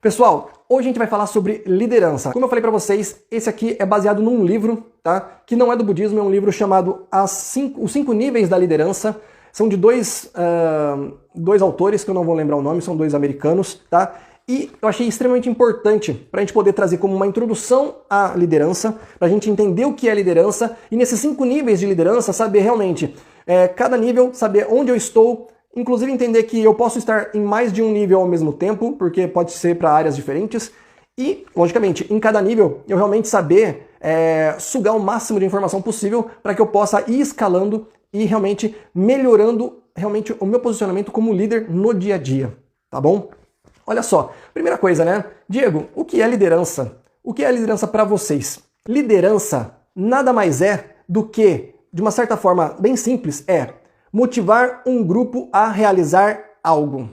Pessoal, hoje a gente vai falar sobre liderança. Como eu falei para vocês, esse aqui é baseado num livro, tá? Que não é do budismo, é um livro chamado Os 5 Níveis da Liderança. São de dois autores, que eu não vou lembrar o nome, são dois americanos, tá? E eu achei extremamente importante para a gente poder trazer como uma introdução à liderança, para a gente entender o que é liderança e nesses 5 níveis de liderança saber realmente, cada nível, saber onde eu estou, inclusive entender que eu posso estar em mais de um nível ao mesmo tempo, porque pode ser para áreas diferentes. E, logicamente, em cada nível, eu realmente saber sugar o máximo de informação possível para que eu possa ir escalando e realmente melhorando realmente o meu posicionamento como líder no dia a dia, tá bom? Olha só, primeira coisa, né? Diego, o que é liderança? O que é liderança para vocês? Liderança nada mais é do que, de uma certa forma bem simples, motivar um grupo a realizar algo.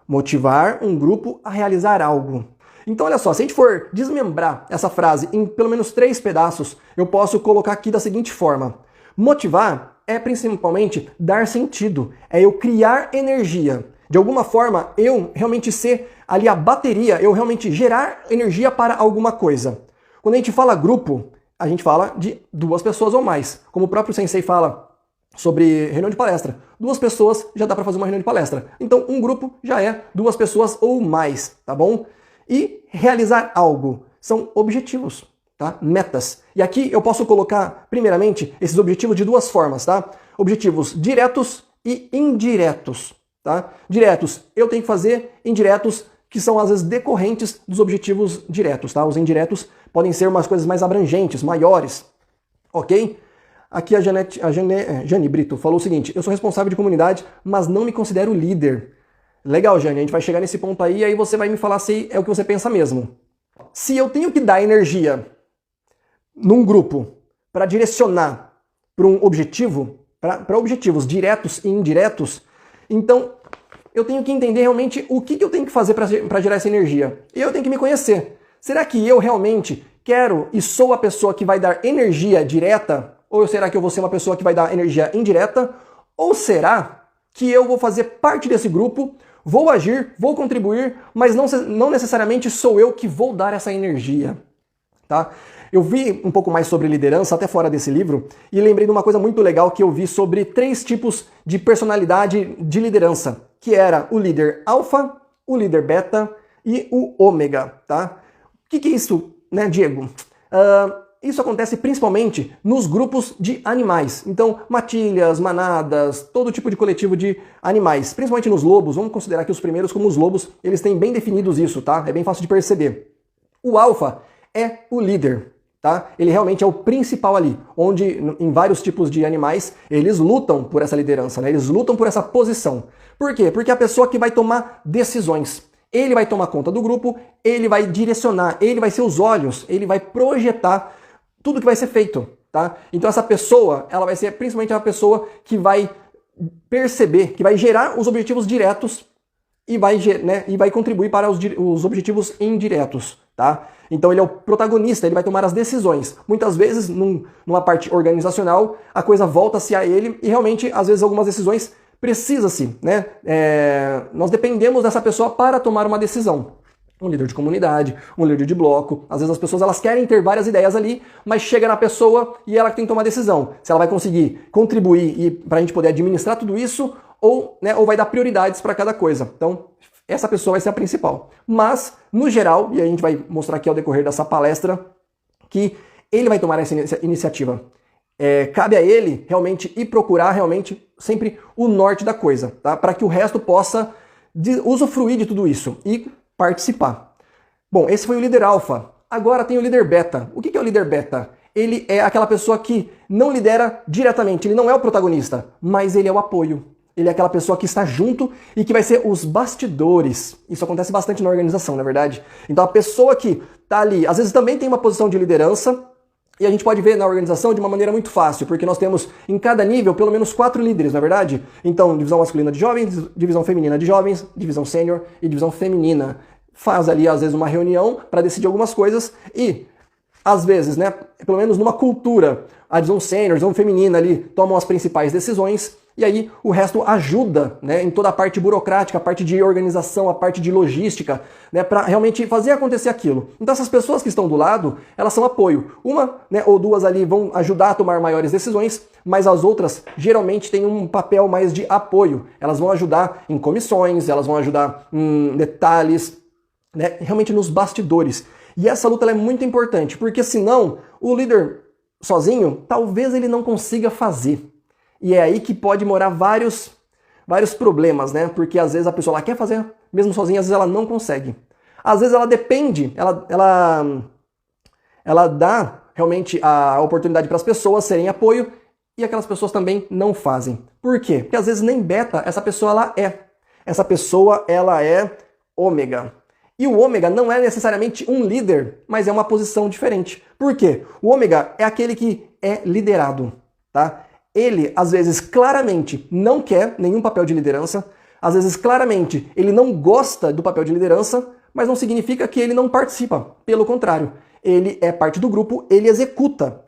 Motivar um grupo a realizar algo. Então, olha só, se a gente for desmembrar essa frase em pelo menos 3 pedaços, eu posso colocar aqui da seguinte forma. Motivar é principalmente dar sentido, é eu criar energia. De alguma forma, eu realmente ser ali a bateria, eu realmente gerar energia para alguma coisa. Quando a gente fala grupo, a gente fala de 2 pessoas ou mais. Como o próprio sensei fala sobre reunião de palestra. 2 pessoas já dá para fazer uma reunião de palestra. Então, um grupo já é 2 pessoas ou mais, tá bom? E realizar algo são objetivos, tá? Metas. E aqui eu posso colocar, primeiramente, esses objetivos de 2 formas, tá? Objetivos diretos e indiretos, tá? Diretos eu tenho que fazer, indiretos que são às vezes decorrentes dos objetivos diretos, tá? Os indiretos podem ser umas coisas mais abrangentes, maiores, ok? Aqui a Jane Brito falou o seguinte: eu sou responsável de comunidade, mas não me considero líder. Legal, Jane, a gente vai chegar nesse ponto aí e aí você vai me falar se é o que você pensa mesmo. Se eu tenho que dar energia num grupo para direcionar para um objetivo, para objetivos diretos e indiretos, então eu tenho que entender realmente o que eu tenho que fazer para gerar essa energia. E eu tenho que me conhecer. Será que eu realmente quero e sou a pessoa que vai dar energia direta? Ou será que eu vou ser uma pessoa que vai dar energia indireta? Ou será que eu vou fazer parte desse grupo, vou agir, vou contribuir, mas não necessariamente sou eu que vou dar essa energia, tá? Eu vi um pouco mais sobre liderança, até fora desse livro, e lembrei de uma coisa muito legal que eu vi sobre 3 tipos de personalidade de liderança, que era o líder alfa, o líder beta e o ômega, tá? O que é isso, né, Diego? Isso acontece principalmente nos grupos de animais. Então, matilhas, manadas, todo tipo de coletivo de animais. Principalmente nos lobos, vamos considerar que os primeiros como os lobos, eles têm bem definidos isso, tá? É bem fácil de perceber. O alfa é o líder, tá? Ele realmente é o principal ali, onde em vários tipos de animais, eles lutam por essa liderança, né? Eles lutam por essa posição. Por quê? Porque é a pessoa que vai tomar decisões. Ele vai tomar conta do grupo, ele vai direcionar, ele vai ser os olhos, ele vai projetar tudo que vai ser feito, tá? Então essa pessoa, ela vai ser principalmente a pessoa que vai perceber, que vai gerar os objetivos diretos e vai contribuir para os objetivos indiretos, tá? Então ele é o protagonista, ele vai tomar as decisões. Muitas vezes, numa parte organizacional, a coisa volta-se a ele e realmente, às vezes, algumas decisões precisa-se, né? Nós dependemos dessa pessoa para tomar uma decisão. Um líder de comunidade, um líder de bloco. Às vezes as pessoas elas querem ter várias ideias ali, mas chega na pessoa e ela tem que tomar decisão. Se ela vai conseguir contribuir e para a gente poder administrar tudo isso, ou vai dar prioridades para cada coisa. Então, essa pessoa vai ser a principal. Mas, no geral, e a gente vai mostrar aqui ao decorrer dessa palestra, que ele vai tomar essa iniciativa. Cabe a ele realmente ir procurar realmente sempre o norte da coisa, tá? Para que o resto possa usufruir de tudo isso e participar. Bom, esse foi o líder alfa. Agora tem o líder beta. O que é o líder beta? Ele é aquela pessoa que não lidera diretamente, ele não é o protagonista, mas ele é o apoio. Ele é aquela pessoa que está junto e que vai ser os bastidores. Isso acontece bastante na organização, na verdade. Então a pessoa que está ali, às vezes também tem uma posição de liderança, e a gente pode ver na organização de uma maneira muito fácil, porque nós temos em cada nível pelo menos 4 líderes, na verdade? Então, divisão masculina de jovens, divisão feminina de jovens, divisão sênior e divisão feminina. Faz ali, às vezes, uma reunião para decidir algumas coisas e, às vezes, né, pelo menos numa cultura, a divisão sênior, a divisão feminina ali tomam as principais decisões e aí o resto ajuda, né, em toda a parte burocrática, a parte de organização, a parte de logística, né, para realmente fazer acontecer aquilo. Então essas pessoas que estão do lado, elas são apoio. Uma, né, ou duas ali vão ajudar a tomar maiores decisões, mas as outras geralmente têm um papel mais de apoio. Elas vão ajudar em comissões, elas vão ajudar em detalhes, né, realmente nos bastidores. E essa luta ela é muito importante, porque senão o líder sozinho, talvez ele não consiga fazer. E é aí que pode morar vários problemas, né? Porque às vezes a pessoa ela quer fazer, mesmo sozinha, às vezes ela não consegue. Às vezes ela depende, ela dá realmente a oportunidade para as pessoas serem apoio e aquelas pessoas também não fazem. Por quê? Porque às vezes nem beta essa pessoa ela é. Essa pessoa ela é ômega. E o ômega não é necessariamente um líder, mas é uma posição diferente. Por quê? O ômega é aquele que é liderado, tá? Ele, às vezes, claramente não quer nenhum papel de liderança, às vezes, claramente, ele não gosta do papel de liderança, mas não significa que ele não participa. Pelo contrário, ele é parte do grupo, ele executa.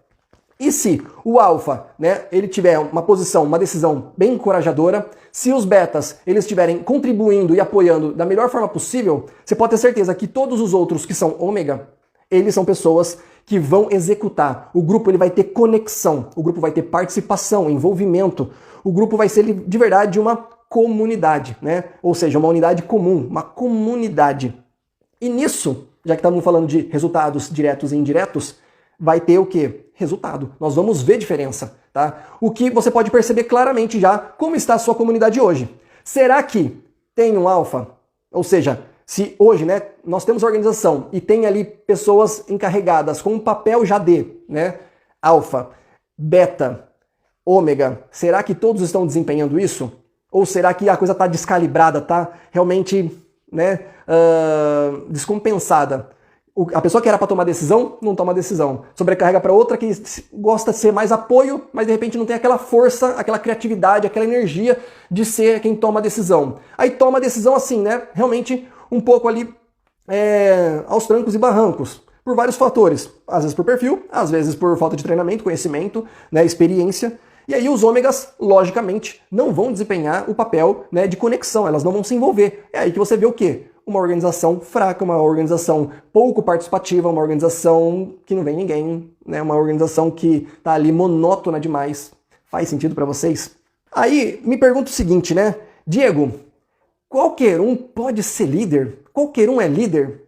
E se o alfa, né, ele tiver uma posição, uma decisão bem encorajadora, se os betas eles estiverem contribuindo e apoiando da melhor forma possível, você pode ter certeza que todos os outros que são ômega, eles são pessoas que vão executar. O grupo ele vai ter conexão, o grupo vai ter participação, envolvimento. O grupo vai ser de verdade uma comunidade, né? Ou seja, uma unidade comum, uma comunidade. E nisso, já que estamos falando de resultados diretos e indiretos, vai ter o quê? Resultado. Nós vamos ver diferença, tá? O que você pode perceber claramente já como está a sua comunidade hoje. Será que tem um alfa? Ou seja, se hoje, né, nós temos organização e tem ali pessoas encarregadas com um papel já de, né, alfa, beta, ômega, será que todos estão desempenhando isso? Ou será que a coisa está descalibrada, tá realmente, né, descompensada? A pessoa que era para tomar decisão, não toma decisão. Sobrecarrega para outra que gosta de ser mais apoio, mas de repente não tem aquela força, aquela criatividade, aquela energia de ser quem toma a decisão. Aí toma a decisão assim, né? Realmente um pouco ali aos trancos e barrancos. Por vários fatores. Às vezes por perfil, às vezes por falta de treinamento, conhecimento, né, experiência. E aí os ômegas, logicamente, não vão desempenhar o papel, né, de conexão. Elas não vão se envolver. É aí que você vê o quê? Uma organização fraca, uma organização pouco participativa, uma organização que não vem ninguém, né? Uma organização que tá ali monótona demais. Faz sentido para vocês? Aí me pergunto o seguinte, né? Diego, qualquer um pode ser líder? Qualquer um é líder?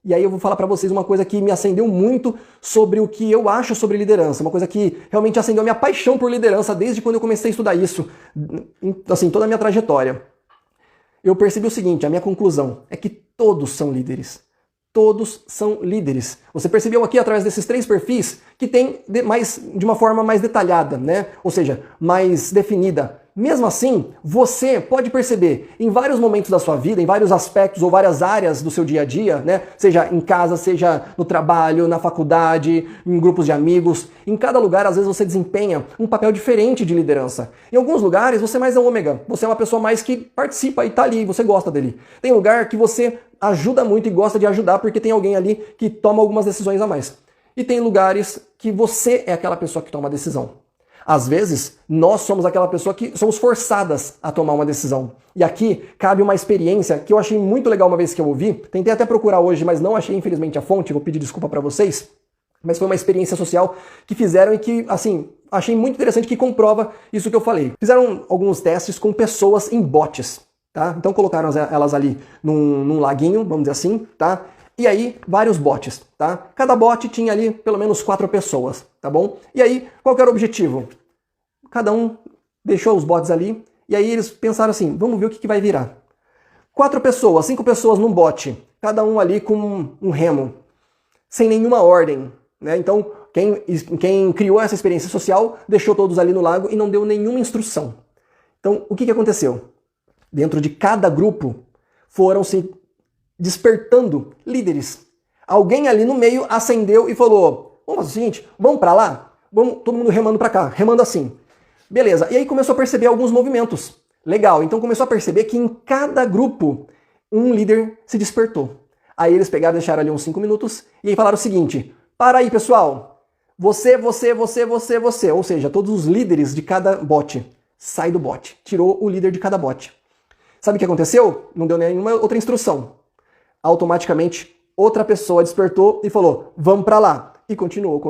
E aí eu vou falar para vocês uma coisa que me acendeu muito sobre o que eu acho sobre liderança, uma coisa que realmente acendeu a minha paixão por liderança desde quando eu comecei a estudar isso, assim, toda a minha trajetória. Eu percebi o seguinte, a minha conclusão é que todos são líderes. Todos são líderes. Você percebeu aqui através desses 3 perfis que tem de uma forma mais detalhada, né? Ou seja, mais definida. Mesmo assim, você pode perceber em vários momentos da sua vida, em vários aspectos ou várias áreas do seu dia a dia, né? Seja em casa, seja no trabalho, na faculdade, em grupos de amigos. Em cada lugar, às vezes, você desempenha um papel diferente de liderança. Em alguns lugares, você é mais ômega. Você é uma pessoa mais que participa e tá ali, você gosta dele. Tem lugar que você ajuda muito e gosta de ajudar porque tem alguém ali que toma algumas decisões a mais. E tem lugares que você é aquela pessoa que toma a decisão. Às vezes, nós somos aquela pessoa que somos forçadas a tomar uma decisão. E aqui cabe uma experiência que eu achei muito legal uma vez que eu ouvi. Tentei até procurar hoje, mas não achei, infelizmente, a fonte. Vou pedir desculpa para vocês. Mas foi uma experiência social que fizeram e que, assim, achei muito interessante, que comprova isso que eu falei. Fizeram alguns testes com pessoas em botes, tá? Então colocaram elas ali num laguinho, vamos dizer assim, tá? E aí, vários bots, tá? Cada bot tinha ali pelo menos 4 pessoas, tá bom? E aí, qual que era o objetivo? Cada um deixou os bots ali, e aí eles pensaram assim, vamos ver o que vai virar. 4 pessoas, 5 pessoas num bot, cada um ali com um remo, sem nenhuma ordem, né? Então, quem criou essa experiência social deixou todos ali no lago e não deu nenhuma instrução. Então, o que aconteceu? Dentro de cada grupo, foram se despertando líderes. Alguém ali no meio acendeu e falou, vamos fazer o seguinte, vamos para lá? Vamos todo mundo remando para cá, remando assim. Beleza, e aí começou a perceber alguns movimentos. Legal, então começou a perceber que em cada grupo um líder se despertou. Aí eles pegaram, deixaram ali uns 5 minutos e aí falaram o seguinte, para aí pessoal, você, ou seja, todos os líderes de cada bot, sai do bot. Tirou o líder de cada bot. Sabe o que aconteceu? Não deu nenhuma outra instrução. Automaticamente, outra pessoa despertou e falou, vamos para lá. E continuou.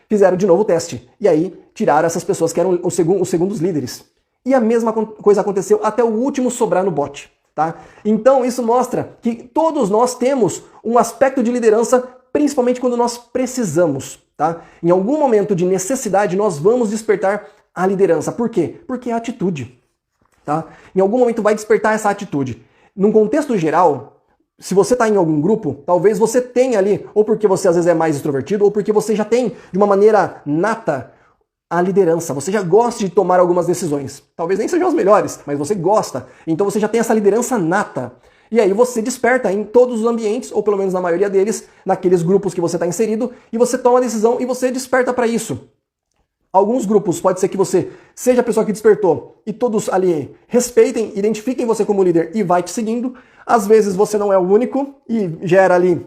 Fizeram de novo o teste. E aí, tiraram essas pessoas que eram os segundos líderes. E a mesma coisa aconteceu até o último sobrar no bot. Tá? Então, isso mostra que todos nós temos um aspecto de liderança, principalmente quando nós precisamos. Tá? Em algum momento de necessidade, nós vamos despertar a liderança. Por quê? Porque é atitude. Tá? Em algum momento vai despertar essa atitude. Num contexto geral, se você está em algum grupo, talvez você tenha ali, ou porque você às vezes é mais extrovertido, ou porque você já tem, de uma maneira nata, a liderança. Você já gosta de tomar algumas decisões. Talvez nem sejam as melhores, mas você gosta. Então você já tem essa liderança nata. E aí você desperta em todos os ambientes, ou pelo menos na maioria deles, naqueles grupos que você está inserido, e você toma a decisão e você desperta para isso. Alguns grupos, pode ser que você seja a pessoa que despertou e todos ali respeitem, identifiquem você como líder e vai te seguindo. Às vezes você não é o único e gera ali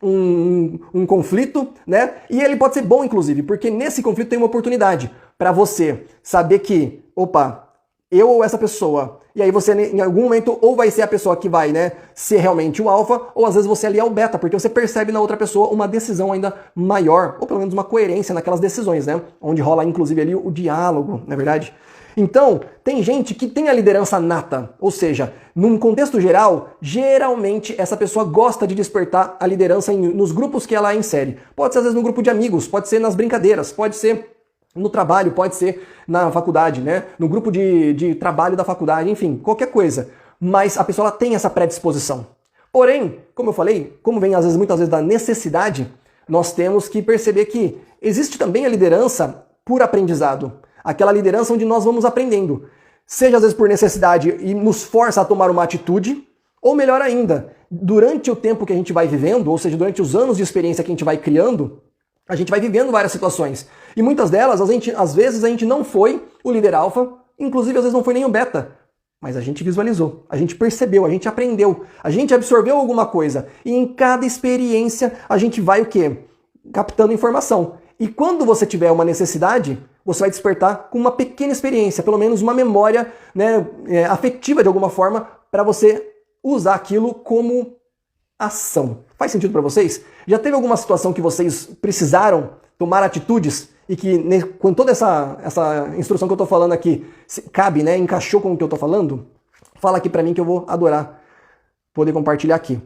um conflito, né? E ele pode ser bom, inclusive, porque nesse conflito tem uma oportunidade para você saber que, opa, eu ou essa pessoa, e aí você em algum momento ou vai ser a pessoa que vai, né, ser realmente o alfa, ou às vezes você ali é o beta, porque você percebe na outra pessoa uma decisão ainda maior, ou pelo menos uma coerência naquelas decisões, né? Onde rola inclusive ali o diálogo, não é verdade? Então, tem gente que tem a liderança nata, ou seja, num contexto geral, geralmente essa pessoa gosta de despertar a liderança nos grupos que ela insere. Pode ser às vezes no grupo de amigos, pode ser nas brincadeiras, pode ser no trabalho, pode ser na faculdade, né? No grupo de trabalho da faculdade, enfim, qualquer coisa. Mas a pessoa ela tem essa predisposição. Porém, como eu falei, como vem muitas vezes da necessidade, nós temos que perceber que existe também a liderança por aprendizado. Aquela liderança onde nós vamos aprendendo. Seja às vezes por necessidade e nos força a tomar uma atitude, ou melhor ainda, durante o tempo que a gente vai vivendo, ou seja, durante os anos de experiência que a gente vai criando, a gente vai vivendo várias situações. E muitas delas, às vezes, a gente não foi o líder alfa, inclusive às vezes não foi nem o beta. Mas a gente visualizou, a gente percebeu, a gente aprendeu, a gente absorveu alguma coisa. E em cada experiência a gente vai o quê? Captando informação. E quando você tiver uma necessidade, você vai despertar com uma pequena experiência, pelo menos uma memória, né, afetiva de alguma forma, para você usar aquilo como ação. Faz sentido para vocês? Já teve alguma situação que vocês precisaram tomar atitudes e que com toda essa instrução que eu estou falando aqui cabe, né, encaixou com o que eu estou falando? Fala aqui para mim que eu vou adorar poder compartilhar aqui.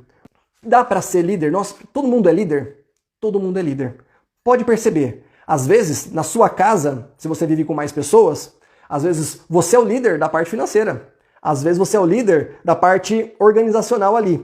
Dá para ser líder? Todo mundo é líder? Todo mundo é líder. Pode perceber, às vezes na sua casa, se você vive com mais pessoas, às vezes você é o líder da parte financeira. Às vezes você é o líder da parte organizacional ali.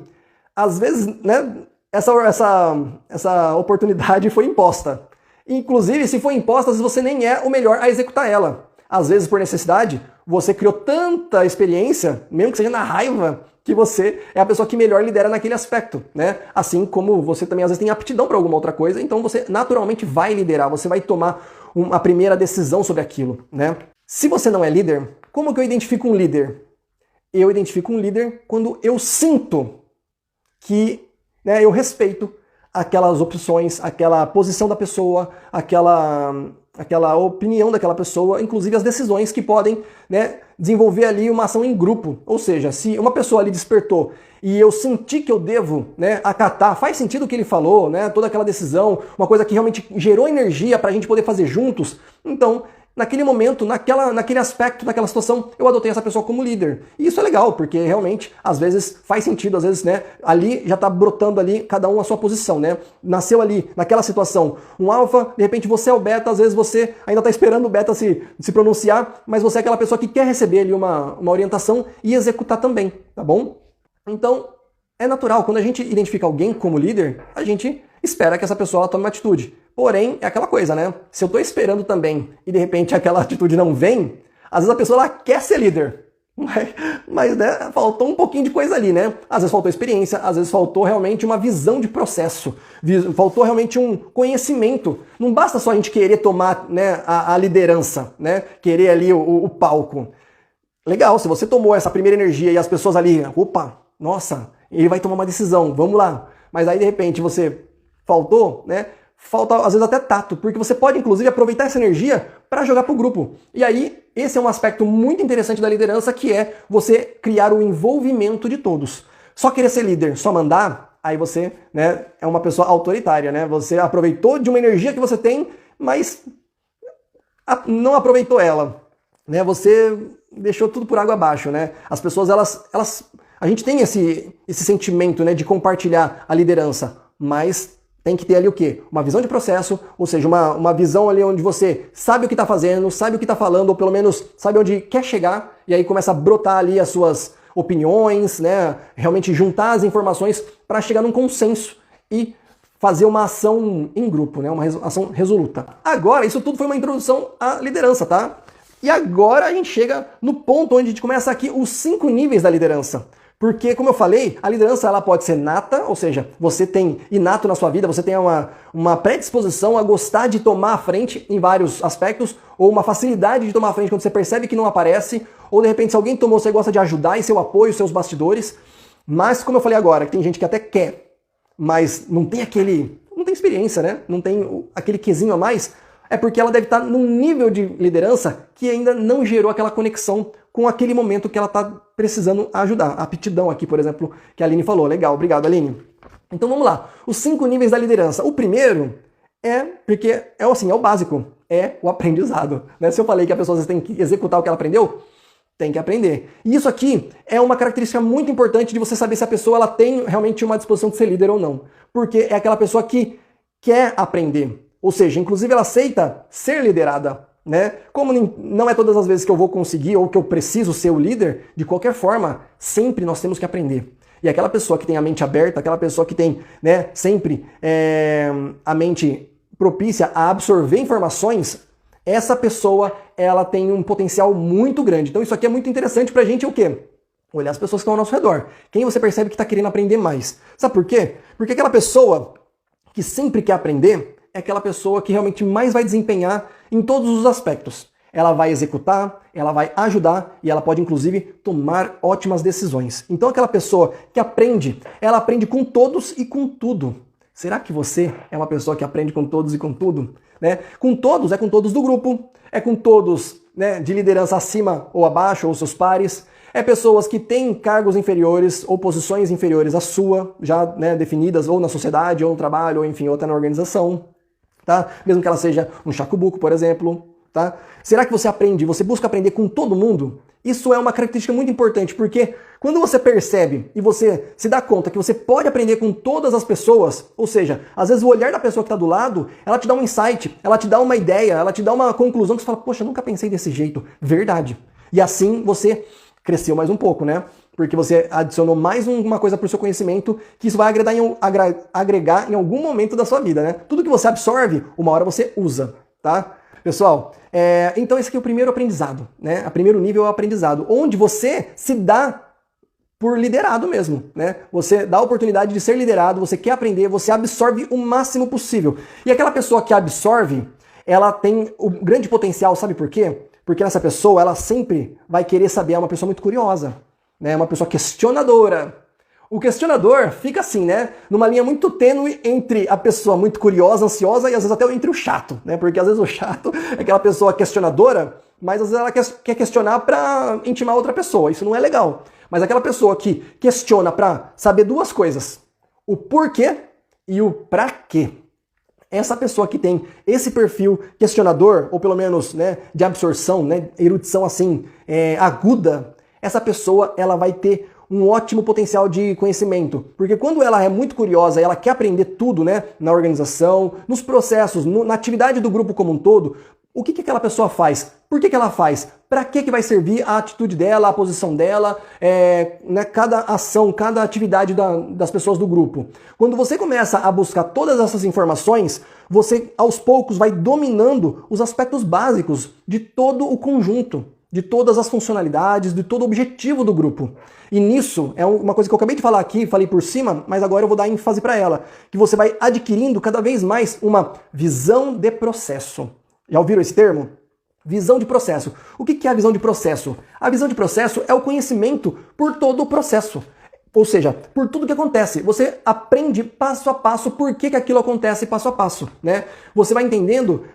Às vezes, né, essa oportunidade foi imposta. Inclusive, se foi imposta, às vezes você nem é o melhor a executar ela. Às vezes, por necessidade, você criou tanta experiência, mesmo que seja na raiva, que você é a pessoa que melhor lidera naquele aspecto, né? Assim como você também às vezes tem aptidão para alguma outra coisa, então você naturalmente vai liderar, você vai tomar a primeira decisão sobre aquilo, né? Se você não é líder, como que eu identifico um líder? Eu identifico um líder quando eu sinto que, né, eu respeito aquelas opções, aquela posição da pessoa, aquela opinião daquela pessoa, inclusive as decisões que podem, né, desenvolver ali uma ação em grupo. Ou seja, se uma pessoa ali despertou e eu senti que eu devo, né, acatar, faz sentido o que ele falou, né, toda aquela decisão, uma coisa que realmente gerou energia para a gente poder fazer juntos, então naquele momento, naquele aspecto, naquela situação, eu adotei essa pessoa como líder. E isso é legal, porque realmente, às vezes, faz sentido, às vezes, né, ali já tá brotando ali, cada um a sua posição, né? Nasceu ali, naquela situação, um alfa, de repente você é o beta, às vezes você ainda tá esperando o beta se pronunciar, mas você é aquela pessoa que quer receber ali uma orientação e executar também, tá bom? Então, é natural, quando a gente identifica alguém como líder, a gente espera que essa pessoa tome uma atitude. Porém, é aquela coisa, né? Se eu tô esperando também e de repente aquela atitude não vem, às vezes a pessoa ela quer ser líder. Mas né, faltou um pouquinho de coisa ali, né? Às vezes faltou experiência, às vezes faltou realmente uma visão de processo, faltou realmente um conhecimento. Não basta só a gente querer tomar, né, a liderança, né? Querer ali o palco. Legal, se você tomou essa primeira energia e as pessoas ali, opa, nossa, ele vai tomar uma decisão, vamos lá. Mas aí de repente você faltou, né? falta às vezes até tato, porque você pode inclusive aproveitar essa energia para jogar para o grupo. E aí, esse é um aspecto muito interessante da liderança, que é você criar o envolvimento de todos. Só querer ser líder, só mandar, aí você, né, é uma pessoa autoritária, né? Você aproveitou de uma energia que você tem, mas não aproveitou ela, né? Você deixou tudo por água abaixo, né? As pessoas, a gente tem esse sentimento, né, de compartilhar a liderança, mas tem que ter ali o quê? Uma visão de processo, ou seja, uma visão ali onde você sabe o que está fazendo, sabe o que está falando, ou pelo menos sabe onde quer chegar, e aí começa a brotar ali as suas opiniões, né? Realmente juntar as informações para chegar num consenso e fazer uma ação em grupo, né? Uma ação resoluta. Agora, isso tudo foi uma introdução à liderança, tá? E agora a gente chega no ponto onde a gente começa aqui os 5 níveis da liderança. Porque, como eu falei, a liderança ela pode ser nata, ou seja, você tem inato na sua vida, você tem uma predisposição a gostar de tomar a frente em vários aspectos, ou uma facilidade de tomar a frente quando você percebe que não aparece, ou de repente se alguém tomou, você gosta de ajudar em seu apoio, seus bastidores. Mas, como eu falei agora, que tem gente que até quer, mas não tem experiência, né? Não tem aquele quesinho a mais, é porque ela deve estar num nível de liderança que ainda não gerou aquela conexão com aquele momento que ela está precisando ajudar. A aptidão aqui, por exemplo, que a Aline falou. Legal, obrigado, Aline. Então vamos lá. Os 5 níveis da liderança. O primeiro porque é o básico, é o aprendizado. Né? Se eu falei que a pessoa tem que executar o que ela aprendeu, tem que aprender. E isso aqui é uma característica muito importante de você saber se a pessoa ela tem realmente uma disposição de ser líder ou não. Porque é aquela pessoa que quer aprender. Ou seja, inclusive ela aceita ser liderada. Né? Como não é todas as vezes que eu vou conseguir ou que eu preciso ser o líder, de qualquer forma, sempre nós temos que aprender. E aquela pessoa que tem a mente aberta, aquela pessoa que tem, né, sempre a mente propícia a absorver informações, essa pessoa ela tem um potencial muito grande. Então isso aqui é muito interessante pra gente o quê? Olhar as pessoas que estão ao nosso redor. Quem você percebe que está querendo aprender mais. Sabe por quê? Porque aquela pessoa que sempre quer aprender é aquela pessoa que realmente mais vai desempenhar em todos os aspectos. Ela vai executar, ela vai ajudar e ela pode inclusive tomar ótimas decisões. Então aquela pessoa que aprende, ela aprende com todos e com tudo. Será que você é uma pessoa que aprende com todos e com tudo? Né? Com todos, é com todos do grupo, é com todos, né, de liderança acima ou abaixo, ou seus pares. É pessoas que têm cargos inferiores ou posições inferiores à sua, já, né, definidas ou na sociedade, ou no trabalho, ou enfim, outra na organização. Tá? Mesmo que ela seja um chacubuco, por exemplo. Tá? Será que você busca aprender com todo mundo? Isso é uma característica muito importante, porque quando você percebe e você se dá conta que você pode aprender com todas as pessoas, ou seja, às vezes o olhar da pessoa que está do lado, ela te dá um insight, ela te dá uma ideia, ela te dá uma conclusão que você fala, poxa, eu nunca pensei desse jeito. Verdade. E assim você cresceu mais um pouco, né? Porque você adicionou mais uma coisa para o seu conhecimento, que isso vai agregar em algum momento da sua vida, né? Tudo que você absorve, uma hora você usa, tá? Pessoal, então esse aqui é o primeiro aprendizado, né? O primeiro nível é o aprendizado, onde você se dá por liderado mesmo, né? Você dá a oportunidade de ser liderado, você quer aprender, você absorve o máximo possível. E aquela pessoa que absorve, ela tem o grande potencial, sabe por quê? Porque essa pessoa, ela sempre vai querer saber, é uma pessoa muito curiosa, né? Uma pessoa questionadora. O questionador fica assim, né? Numa linha muito tênue entre a pessoa muito curiosa, ansiosa e às vezes até entre o chato, né? Porque às vezes o chato é aquela pessoa questionadora, mas às vezes ela quer questionar para intimar outra pessoa. Isso não é legal. Mas aquela pessoa que questiona para saber 2 coisas: o porquê e o pra quê. Essa pessoa que tem esse perfil questionador, ou pelo menos, né, de absorção, né, erudição assim, aguda, essa pessoa ela vai ter um ótimo potencial de conhecimento. Porque quando ela é muito curiosa e ela quer aprender tudo, né, na organização, nos processos, na atividade do grupo como um todo, o que aquela pessoa faz? Por que ela faz? Para que vai servir a atitude dela, a posição dela, né, cada ação, cada atividade das pessoas do grupo? Quando você começa a buscar todas essas informações, você aos poucos vai dominando os aspectos básicos de todo o conjunto, de todas as funcionalidades, de todo o objetivo do grupo. E nisso, é uma coisa que eu acabei de falar aqui, falei por cima, mas agora eu vou dar ênfase para ela, que você vai adquirindo cada vez mais uma visão de processo. Já ouviram esse termo? Visão de processo. O que é a visão de processo? A visão de processo é o conhecimento por todo o processo. Ou seja, por tudo que acontece. Você aprende passo a passo por que aquilo acontece passo a passo, né? Você vai entendendo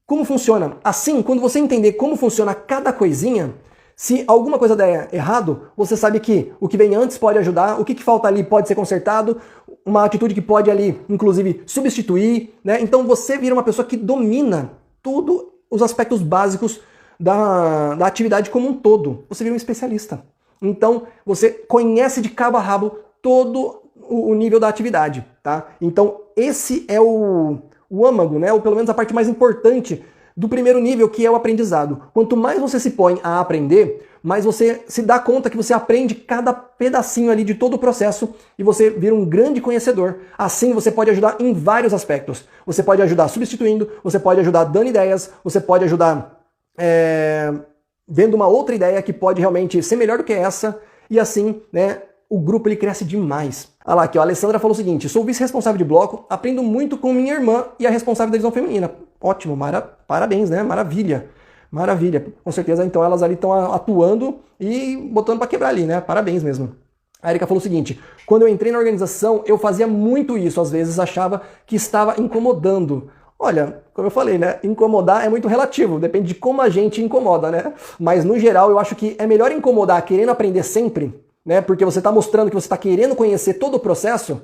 como funciona. Assim, quando você entender como funciona cada coisinha, se alguma coisa der errado, você sabe que o que vem antes pode ajudar, o que falta ali pode ser consertado, uma atitude que pode ali, inclusive, substituir, né? Então você vira uma pessoa que domina todos os aspectos básicos da atividade como um todo. Você vira um especialista. Então, você conhece de cabo a rabo todo o nível da atividade, tá? Então, esse é o âmago, né? Ou pelo menos a parte mais importante do primeiro nível, que é o aprendizado. Quanto mais você se põe a aprender, mais você se dá conta que você aprende cada pedacinho ali de todo o processo e você vira um grande conhecedor. Assim, você pode ajudar em vários aspectos. Você pode ajudar substituindo, você pode ajudar dando ideias, você pode ajudar vendo uma outra ideia que pode realmente ser melhor do que essa, e assim, né, o grupo ele cresce demais. Olha lá, aqui, ó, a Alessandra falou o seguinte: sou vice-responsável de bloco, aprendo muito com minha irmã e a responsável da divisão feminina. Ótimo, parabéns, né? Maravilha. Maravilha. Com certeza, então, elas ali estão atuando e botando para quebrar ali, né? Parabéns mesmo. A Erika falou o seguinte: quando eu entrei na organização, eu fazia muito isso, às vezes achava que estava incomodando. Olha, como eu falei, né? Incomodar é muito relativo, depende de como a gente incomoda, né? Mas no geral eu acho que é melhor incomodar querendo aprender sempre, né? Porque você está mostrando que você está querendo conhecer todo o processo,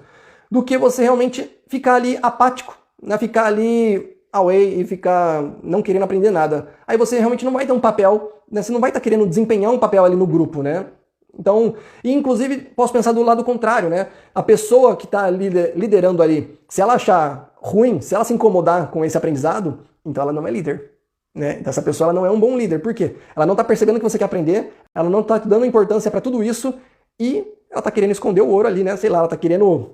do que você realmente ficar ali apático, né? Ficar ali away e ficar não querendo aprender nada. Aí você realmente não vai ter um papel, né? Você não vai estar querendo desempenhar um papel ali no grupo, né? Então, e inclusive posso pensar do lado contrário, né? A pessoa que está liderando ali, se ela achar ruim, se ela se incomodar com esse aprendizado, então ela não é líder, né? Então essa pessoa ela não é um bom líder. Por quê? Ela não está percebendo que você quer aprender, ela não está dando importância para tudo isso e ela está querendo esconder o ouro ali, né? Sei lá, ela está querendo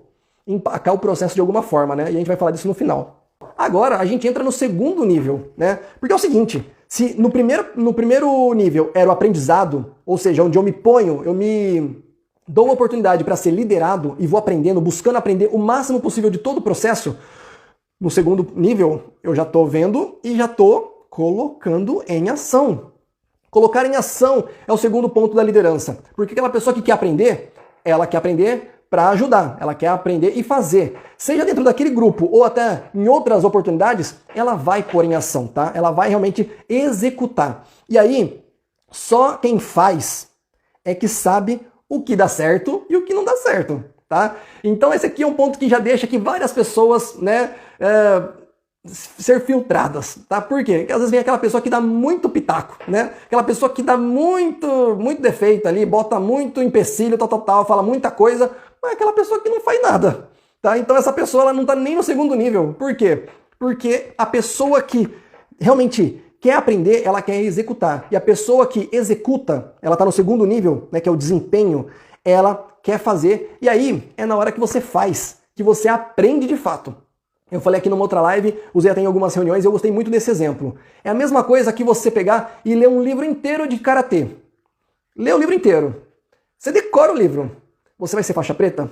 empacar o processo de alguma forma, né? E a gente vai falar disso no final. Agora a gente entra no segundo nível, né? Porque é o seguinte: se no primeiro nível era o aprendizado, ou seja, onde eu me ponho, eu me dou uma oportunidade para ser liderado e vou aprendendo, buscando aprender o máximo possível de todo o processo, no segundo nível eu já estou vendo e já estou colocando em ação. Colocar em ação é o segundo ponto da liderança. Porque aquela pessoa que quer aprender, ela quer aprender para ajudar, ela quer aprender e fazer. Seja dentro daquele grupo ou até em outras oportunidades, ela vai pôr em ação, tá? Ela vai realmente executar. E aí, só quem faz é que sabe o que dá certo e o que não dá certo, tá? Então esse aqui é um ponto que já deixa que várias pessoas, né, ser filtradas, tá? Por quê? Porque às vezes vem aquela pessoa que dá muito pitaco, né? Aquela pessoa que dá muito defeito ali, bota muito empecilho, tal, fala muita coisa, mas é aquela pessoa que não faz nada, tá? Então essa pessoa ela não tá nem no segundo nível. Por quê? Porque a pessoa que realmente quer aprender, ela quer executar. E a pessoa que executa, ela tá no segundo nível, né, que é o desempenho, ela quer fazer. E aí é na hora que você faz, que você aprende de fato. Eu falei aqui numa outra live, usei até em algumas reuniões e eu gostei muito desse exemplo. É a mesma coisa que você pegar e ler um livro inteiro de karatê. Lê o livro inteiro. Você decora o livro. Você vai ser faixa preta?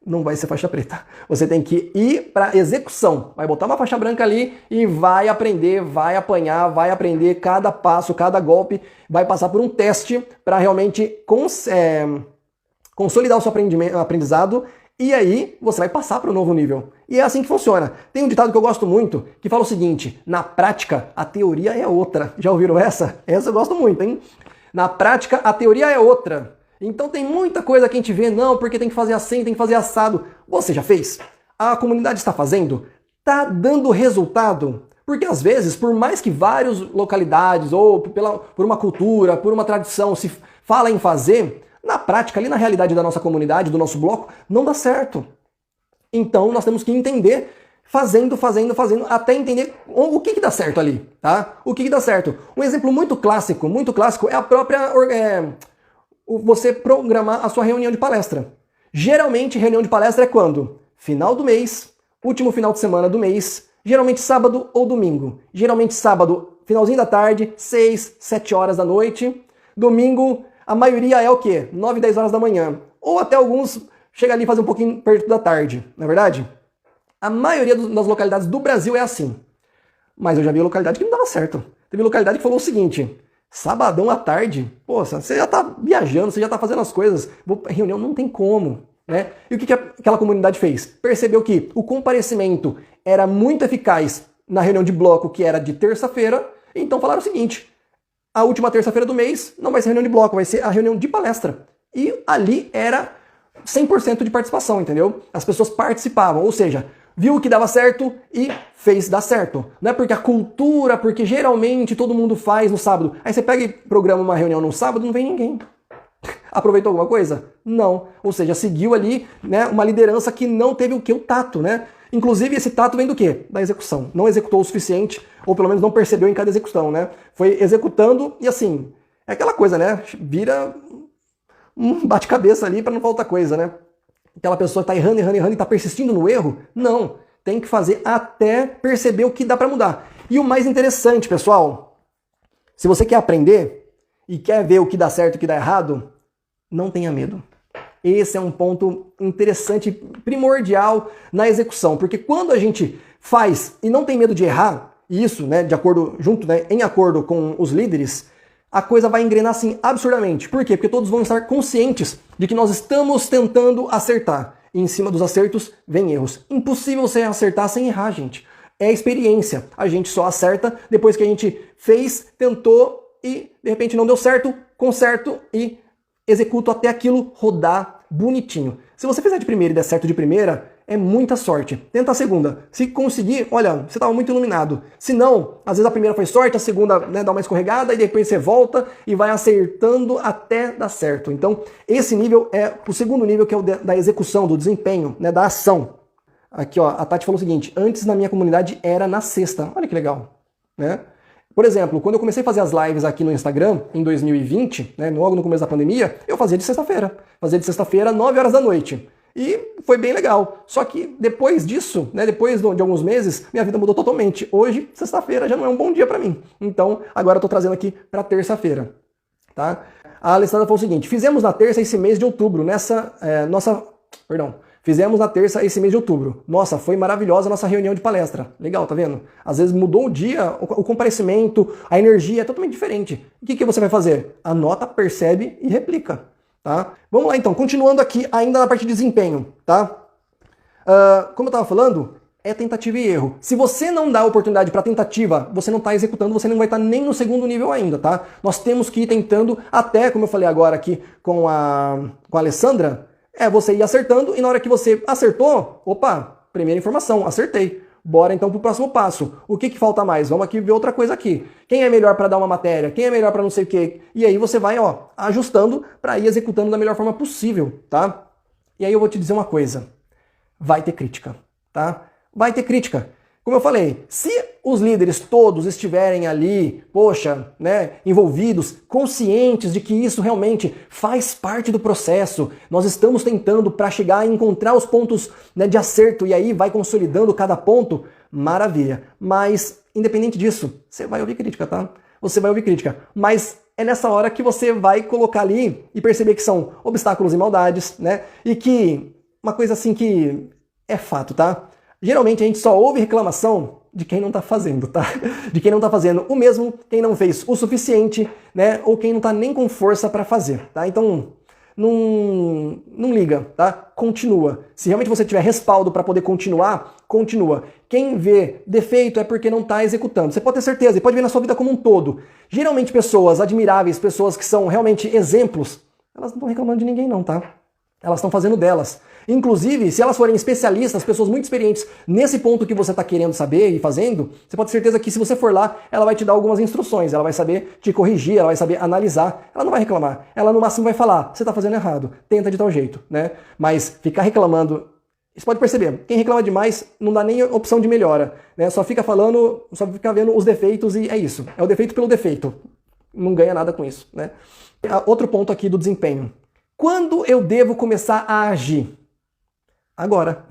Não vai ser faixa preta. Você tem que ir para execução. Vai botar uma faixa branca ali e vai aprender, vai apanhar, vai aprender cada passo, cada golpe. Vai passar por um teste para realmente consolidar o seu aprendizado. E aí você vai passar para o novo nível. E é assim que funciona. Tem um ditado que eu gosto muito, que fala o seguinte: na prática, a teoria é outra. Já ouviram essa? Essa eu gosto muito, hein? Na prática, a teoria é outra. Então tem muita coisa que a gente vê, não, porque tem que fazer assim, tem que fazer assado. Você já fez? A comunidade está fazendo? Está dando resultado? Porque às vezes, por mais que várias localidades, ou por uma cultura, por uma tradição, se fala em fazer, na prática, ali na realidade da nossa comunidade, do nosso bloco, não dá certo. Então nós temos que entender, fazendo, até entender o que dá certo ali, tá? O que dá certo. Um exemplo muito clássico é a própria... você programar a sua reunião de palestra. Geralmente, reunião de palestra é quando? Final do mês, último final de semana do mês, geralmente sábado ou domingo. Geralmente sábado, finalzinho da tarde, 6, 7 horas da noite. Domingo, a maioria é o quê? 9, 10 horas da manhã. Ou até alguns chegam ali e fazem um pouquinho perto da tarde, não é verdade? A maioria das localidades do Brasil é assim. Mas eu já vi localidade que não dava certo. Teve localidade que falou o seguinte: Sabadão à tarde, pô, você já tá viajando, você já tá fazendo as coisas, reunião não tem como, né? E o que aquela comunidade fez? Percebeu que o comparecimento era muito eficaz na reunião de bloco, que era de terça-feira, então falaram o seguinte, a última terça-feira do mês não vai ser reunião de bloco, vai ser a reunião de palestra. E ali era 100% de participação, entendeu? As pessoas participavam, ou seja, viu o que dava certo e fez dar certo. Não é porque a cultura, porque geralmente todo mundo faz no sábado. Aí você pega e programa uma reunião no sábado, não vem ninguém. Aproveitou alguma coisa? Não. Ou seja, seguiu ali, né, uma liderança que não teve o que? O tato, né? Inclusive esse tato vem do quê? Da execução. Não executou o suficiente, ou pelo menos não percebeu em cada execução, né? Foi executando e assim, é aquela coisa, né? Vira um bate-cabeça ali para não faltar coisa, né? Aquela pessoa que tá errando e tá persistindo no erro? Não. Tem que fazer até perceber o que dá para mudar. E o mais interessante, pessoal, se você quer aprender e quer ver o que dá certo e o que dá errado, não tenha medo. Esse é um ponto interessante, primordial na execução, porque quando a gente faz e não tem medo de errar, e isso, né, de acordo, junto, né, em acordo com os líderes, a coisa vai engrenar assim absurdamente. Por quê? Porque todos vão estar conscientes de que nós estamos tentando acertar. E em cima dos acertos vem erros. Impossível você acertar sem errar, gente. É experiência. A gente só acerta depois que a gente fez, tentou e de repente não deu certo, conserto e executo até aquilo rodar bonitinho. Se você fizer de primeira e der certo de primeira, é muita sorte. Tenta a segunda. Se conseguir, olha, você estava muito iluminado. Se não, às vezes a primeira foi sorte, a segunda, né, dá uma escorregada e depois você volta e vai acertando até dar certo. Então, esse nível é o segundo nível, que é o da execução, do desempenho, né, da ação. Aqui, ó, a Tati falou o seguinte, antes na minha comunidade era na sexta. Olha que legal, né? Por exemplo, quando eu comecei a fazer as lives aqui no Instagram, em 2020, né, logo no começo da pandemia, eu fazia de sexta-feira. Fazia de sexta-feira, 9 horas da noite. E foi bem legal. Só que depois disso, né, depois de alguns meses, minha vida mudou totalmente. Hoje, sexta-feira, já não é um bom dia para mim. Então, agora eu tô trazendo aqui para terça-feira. Tá? A Alessandra falou o seguinte, fizemos na terça esse mês de outubro, fizemos na terça esse mês de outubro. Nossa, foi maravilhosa a nossa reunião de palestra. Legal, tá vendo? Às vezes mudou o dia, o comparecimento, a energia é totalmente diferente. O que você vai fazer? Anota, percebe e replica. Tá? Vamos lá então, continuando aqui ainda na parte de desempenho. Tá? Como eu estava falando, é tentativa e erro. Se você não dá oportunidade para tentativa, você não está executando, você não vai estar nem no segundo nível ainda. Tá? Nós temos que ir tentando até, como eu falei agora aqui com a Alessandra, você ir acertando e na hora que você acertou, opa, primeira informação, acertei. Bora então pro próximo passo. O que falta mais? Vamos aqui ver outra coisa aqui. Quem é melhor para dar uma matéria? Quem é melhor para não sei o quê? E aí você vai, ó, ajustando para ir executando da melhor forma possível, tá? E aí eu vou te dizer uma coisa. Vai ter crítica, tá? Vai ter crítica. Como eu falei, se os líderes todos estiverem ali, poxa, né, envolvidos, conscientes de que isso realmente faz parte do processo, nós estamos tentando para chegar a encontrar os pontos, né, de acerto e aí vai consolidando cada ponto, maravilha. Mas, independente disso, você vai ouvir crítica, tá? Você vai ouvir crítica. Mas é nessa hora que você vai colocar ali e perceber que são obstáculos e maldades, né? E que, uma coisa assim que é fato, tá? Geralmente a gente só ouve reclamação de quem não está fazendo, tá? De quem não está fazendo o mesmo, quem não fez o suficiente, né? Ou quem não está nem com força para fazer, tá? Então, não liga, tá? Continua. Se realmente você tiver respaldo para poder continuar, continua. Quem vê defeito é porque não está executando. Você pode ter certeza, e pode ver na sua vida como um todo. Geralmente pessoas admiráveis, pessoas que são realmente exemplos, elas não estão reclamando de ninguém não, tá? Elas estão fazendo delas. Inclusive, se elas forem especialistas, pessoas muito experientes nesse ponto que você está querendo saber e fazendo, você pode ter certeza que se você for lá, ela vai te dar algumas instruções, ela vai saber te corrigir, ela vai saber analisar, ela não vai reclamar, ela no máximo vai falar, você está fazendo errado, tenta de tal jeito, né? Mas ficar reclamando, você pode perceber, quem reclama demais não dá nem opção de melhora, né? Só fica falando, só fica vendo os defeitos e é isso, é o defeito pelo defeito, não ganha nada com isso, né? Outro ponto aqui do desempenho. Quando eu devo começar a agir? Agora.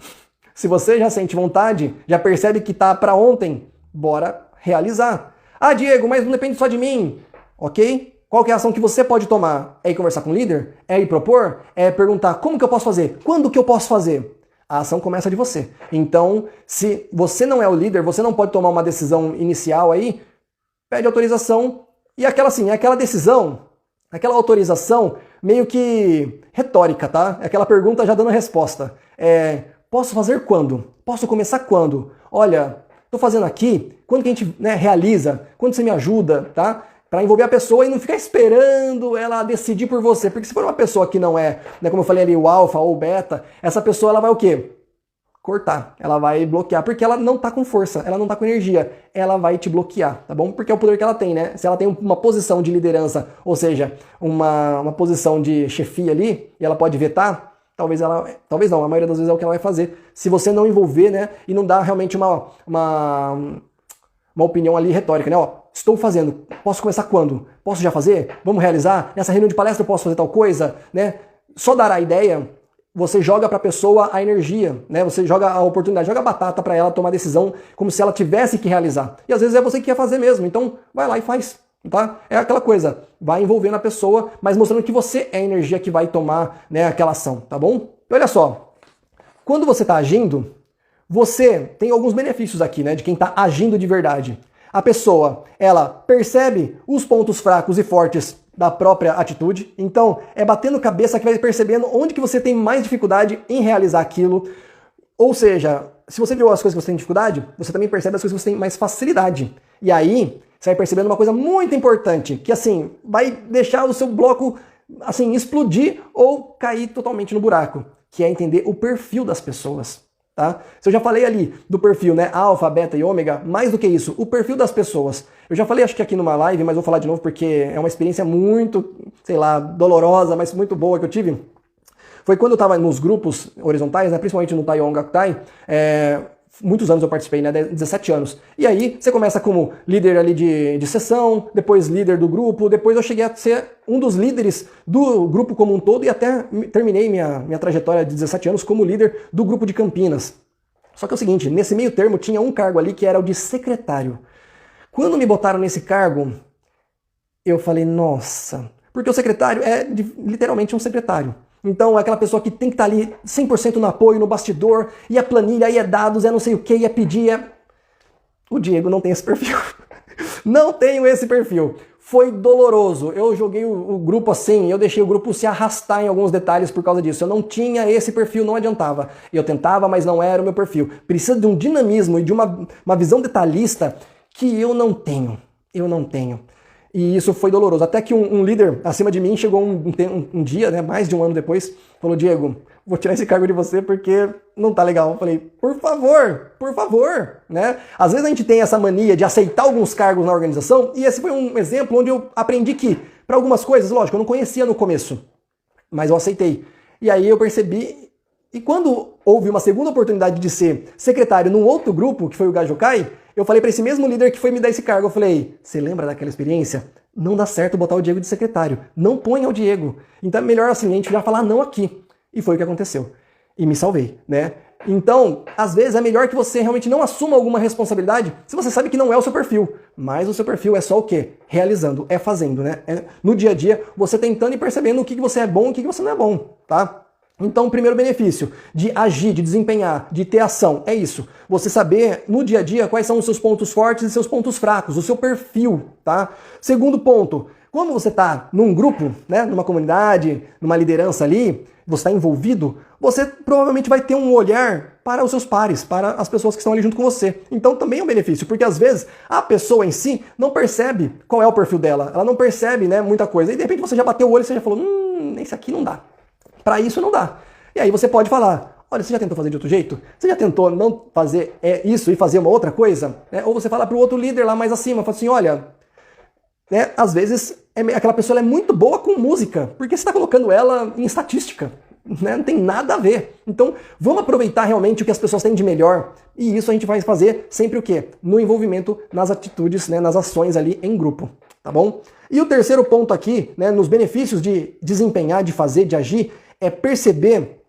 Se você já sente vontade, já percebe que tá para ontem, bora realizar. Ah, Diego, mas não depende só de mim. Ok? Qual que é a ação que você pode tomar? É ir conversar com o líder? É ir propor? É perguntar como que eu posso fazer? Quando que eu posso fazer? A ação começa de você. Então, se você não é o líder, você não pode tomar uma decisão inicial aí, pede autorização, E aquela assim, aquela decisão, aquela autorização meio que retórica, tá? É aquela pergunta já dando a resposta. Posso fazer quando? Posso começar quando? Olha, tô fazendo aqui, quando que a gente, né, realiza? Quando você me ajuda, tá? Para envolver a pessoa e não ficar esperando ela decidir por você. Porque se for uma pessoa que não é, né, como eu falei ali, o alfa ou o beta, essa pessoa ela vai o quê? Cortar, ela vai bloquear, porque ela não tá com força, ela não tá com energia, ela vai te bloquear, tá bom? Porque é o poder que ela tem, né? Se ela tem uma posição de liderança, ou seja, uma posição de chefia ali, e ela pode vetar, talvez não, a maioria das vezes é o que ela vai fazer. Se você não envolver, né, e não dar realmente uma opinião ali retórica, né? Ó, estou fazendo, posso começar quando? Posso já fazer? Vamos realizar? Nessa reunião de palestra eu posso fazer tal coisa, né? Só dar a ideia, você joga para a pessoa a energia, né? Você joga a oportunidade, joga a batata para ela tomar decisão como se ela tivesse que realizar. E às vezes é você que quer fazer mesmo, então vai lá e faz, tá? É aquela coisa, vai envolvendo a pessoa, mas mostrando que você é a energia que vai tomar, né, aquela ação, tá bom? E olha só, quando você está agindo, você tem alguns benefícios aqui, né, de quem está agindo de verdade. A pessoa, ela percebe os pontos fracos e fortes da própria atitude, então é batendo cabeça que vai percebendo onde que você tem mais dificuldade em realizar aquilo. Ou seja, se você viu as coisas que você tem dificuldade, você também percebe as coisas que você tem mais facilidade. E aí, você vai percebendo uma coisa muito importante, que assim, vai deixar o seu bloco assim explodir ou cair totalmente no buraco, que é entender o perfil das pessoas. Tá? Se eu já falei ali do perfil, né, alfa, beta e ômega, mais do que isso, o perfil das pessoas. Eu já falei acho que aqui numa live, mas vou falar de novo porque é uma experiência muito, sei lá, dolorosa, mas muito boa que eu tive. Foi quando eu estava nos grupos horizontais, né, principalmente no Tai Ongakutai, muitos anos eu participei, né, 17 anos. E aí você começa como líder ali de sessão, depois líder do grupo, depois eu cheguei a ser um dos líderes do grupo como um todo e até terminei minha trajetória de 17 anos como líder do grupo de Campinas. Só que é o seguinte, nesse meio termo tinha um cargo ali que era o de secretário. Quando me botaram nesse cargo, eu falei, nossa, porque o secretário é literalmente um secretário. Então é aquela pessoa que tem que estar ali 100% no apoio, no bastidor, e a planilha, e é dados, é não sei o que, e é pedir, O Diego não tem esse perfil. Não tenho esse perfil. Foi doloroso. Eu joguei o grupo assim, eu deixei o grupo se arrastar em alguns detalhes por causa disso. Eu não tinha esse perfil, não adiantava. Eu tentava, mas não era o meu perfil. Precisa de um dinamismo e de uma visão detalhista que eu não tenho. Eu não tenho. E isso foi doloroso. Até que um líder acima de mim chegou um dia, né, mais de um ano depois, falou, Diego, vou tirar esse cargo de você porque não tá legal. Eu falei, por favor, né? Às vezes a gente tem essa mania de aceitar alguns cargos na organização, e esse foi um exemplo onde eu aprendi que, para algumas coisas, lógico, eu não conhecia no começo, mas eu aceitei. E aí eu percebi, e quando houve uma segunda oportunidade de ser secretário num outro grupo, que foi o Gajokai, eu falei para esse mesmo líder que foi me dar esse cargo, eu falei, você lembra daquela experiência? Não dá certo botar o Diego de secretário, não ponha o Diego. Então é melhor assim, a gente já falar não aqui. E foi o que aconteceu. E me salvei, né? Então, às vezes é melhor que você realmente não assuma alguma responsabilidade se você sabe que não é o seu perfil. Mas o seu perfil é só o quê? Realizando, é fazendo, né? É no dia a dia, você tentando e percebendo o que você é bom e o que você não é bom, tá? Então, o primeiro benefício de agir, de desempenhar, de ter ação, é isso. Você saber no dia a dia quais são os seus pontos fortes e seus pontos fracos, o seu perfil, tá? Segundo ponto, como você está num grupo, né, numa comunidade, numa liderança ali, você está envolvido, você provavelmente vai ter um olhar para os seus pares, para as pessoas que estão ali junto com você. Então também é um benefício, porque às vezes a pessoa em si não percebe qual é o perfil dela, ela não percebe, né, muita coisa. E de repente você já bateu o olho e você já falou, esse aqui não dá. Para isso não dá. E aí você pode falar, olha, você já tentou fazer de outro jeito? Você já tentou não fazer isso e fazer uma outra coisa? Ou você fala para o outro líder lá mais acima, fala assim, olha, né, às vezes aquela pessoa é muito boa com música, porque você está colocando ela em estatística. Né? Não tem nada a ver. Então, vamos aproveitar realmente o que as pessoas têm de melhor. E isso a gente vai fazer sempre o quê? No envolvimento nas atitudes, né, nas ações ali em grupo. Tá bom? E o terceiro ponto aqui, né, nos benefícios de desempenhar, de fazer, de agir, é perceber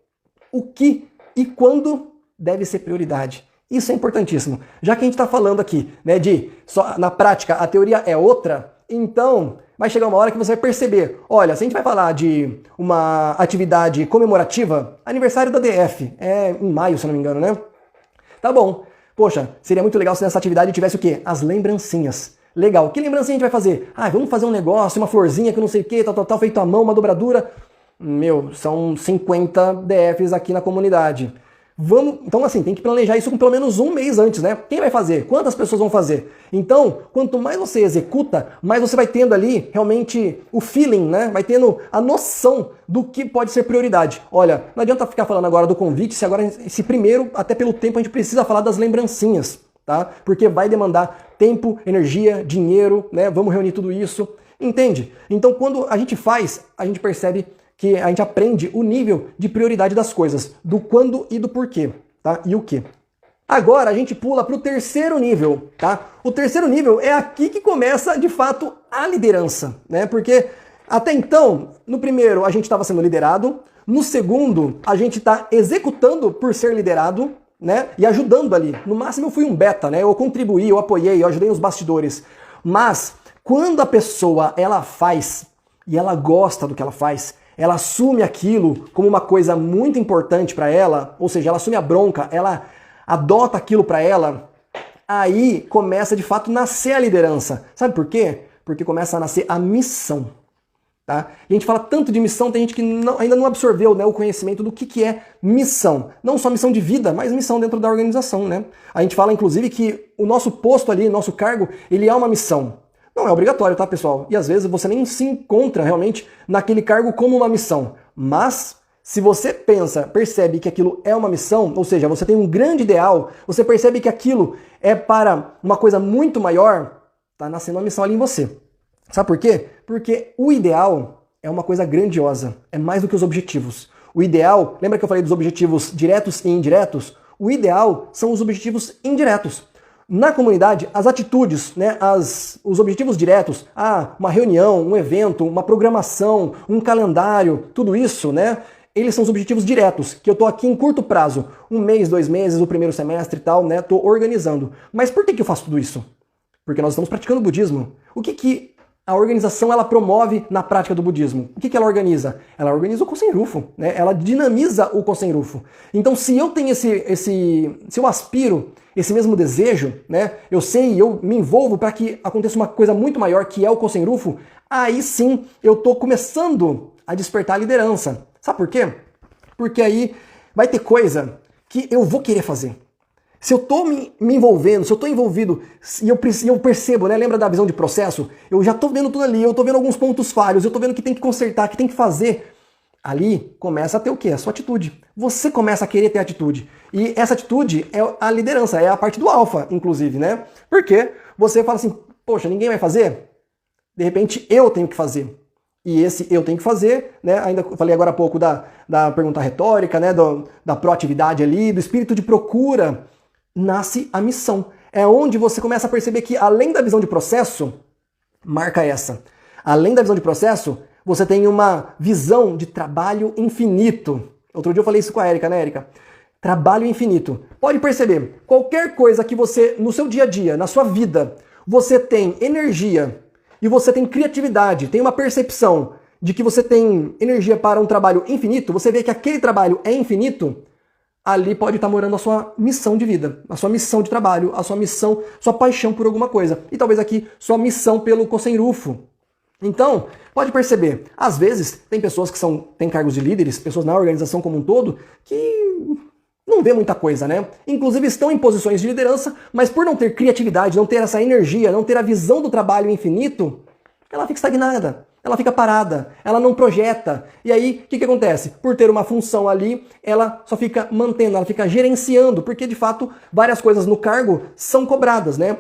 o que e quando deve ser prioridade. Isso é importantíssimo. Já que a gente está falando aqui, né, de só na prática a teoria é outra, então vai chegar uma hora que você vai perceber, olha, se a gente vai falar de uma atividade comemorativa, aniversário da DF, é em maio, se não me engano, né? Tá bom. Poxa, seria muito legal se nessa atividade tivesse o quê? As lembrancinhas. Legal. Que lembrancinha a gente vai fazer? Ah, vamos fazer um negócio, uma florzinha que não sei o que, tal, feito à mão, uma dobradura. Meu, são 50 DFs aqui na comunidade. Vamos, então assim, tem que planejar isso com pelo menos um mês antes, né? Quem vai fazer? Quantas pessoas vão fazer? Então, quanto mais você executa, mais você vai tendo ali realmente o feeling, né? Vai tendo a noção do que pode ser prioridade. Olha, não adianta ficar falando agora do convite, se primeiro, até pelo tempo, a gente precisa falar das lembrancinhas, tá? Porque vai demandar tempo, energia, dinheiro, né? Vamos reunir tudo isso, entende? Então, quando a gente faz, a gente percebe que a gente aprende o nível de prioridade das coisas, do quando e do porquê, tá? E o que. Agora a gente pula para o terceiro nível, tá? O terceiro nível é aqui que começa, de fato, a liderança, né? Porque até então, no primeiro a gente estava sendo liderado, no segundo a gente está executando por ser liderado, né? E ajudando ali. No máximo eu fui um beta, né? Eu contribuí, eu apoiei, eu ajudei nos bastidores. Mas quando a pessoa ela faz e ela gosta do que ela faz, ela assume aquilo como uma coisa muito importante para ela, ou seja, ela assume a bronca, ela adota aquilo para ela, aí começa de fato a nascer a liderança. Sabe por quê? Porque começa a nascer a missão. Tá? E a gente fala tanto de missão, tem gente que ainda não absorveu, né, o conhecimento do que é missão. Não só missão de vida, mas missão dentro da organização. Né? A gente fala inclusive que o nosso posto ali, nosso cargo, ele é uma missão. Não é obrigatório, tá, pessoal? E às vezes você nem se encontra realmente naquele cargo como uma missão. Mas, se você percebe que aquilo é uma missão, ou seja, você tem um grande ideal, você percebe que aquilo é para uma coisa muito maior, tá nascendo uma missão ali em você. Sabe por quê? Porque o ideal é uma coisa grandiosa, é mais do que os objetivos. O ideal, lembra que eu falei dos objetivos diretos e indiretos? O ideal são os objetivos indiretos. Na comunidade, as atitudes, né, os objetivos diretos, uma reunião, um evento, uma programação, um calendário, tudo isso, né, eles são os objetivos diretos, que eu estou aqui em curto prazo, um mês, 2 meses, o primeiro semestre e tal, né, estou organizando. Mas por que eu faço tudo isso? Porque nós estamos praticando o budismo. O que a organização ela promove na prática do budismo? O que ela organiza? Ela organiza o Kosen Rufu, né, ela dinamiza o Kosen Rufu. Então se eu tenho se eu aspiro esse mesmo desejo, né? Eu me envolvo para que aconteça uma coisa muito maior, que é o Kosen Rufu, aí sim eu estou começando a despertar a liderança. Sabe por quê? Porque aí vai ter coisa que eu vou querer fazer. Se eu estou me envolvendo, se eu estou envolvido, e eu percebo, né? Lembra da visão de processo? Eu já estou vendo tudo ali, eu estou vendo alguns pontos falhos, eu estou vendo que tem que consertar, que tem que fazer. Ali começa a ter o quê? A sua atitude. Você começa a querer ter atitude. E essa atitude é a liderança, é a parte do alfa, inclusive, né? Porque você fala assim, poxa, ninguém vai fazer? De repente eu tenho que fazer. E esse eu tenho que fazer, né? Ainda falei agora há pouco da pergunta retórica, né? Da proatividade ali, do espírito de procura. Nasce a missão. É onde você começa a perceber que, além da visão de processo, marca essa. Além da visão de processo, você tem uma visão de trabalho infinito. Outro dia eu falei isso com a Érica, né, Érica? Trabalho infinito. Pode perceber, qualquer coisa que você, no seu dia a dia, na sua vida, você tem energia e você tem criatividade, tem uma percepção de que você tem energia para um trabalho infinito, você vê que aquele trabalho é infinito, ali pode estar morando a sua missão de vida, a sua missão de trabalho, a sua missão, sua paixão por alguma coisa. E talvez aqui, sua missão pelo Kosen Rufu. Então, pode perceber, às vezes tem pessoas que têm cargos de líderes, pessoas na organização como um todo, que não vê muita coisa, né? Inclusive estão em posições de liderança, mas por não ter criatividade, não ter essa energia, não ter a visão do trabalho infinito, ela fica estagnada, ela fica parada, ela não projeta. E aí, o que acontece? Por ter uma função ali, ela só fica mantendo, ela fica gerenciando, porque de fato várias coisas no cargo são cobradas, né?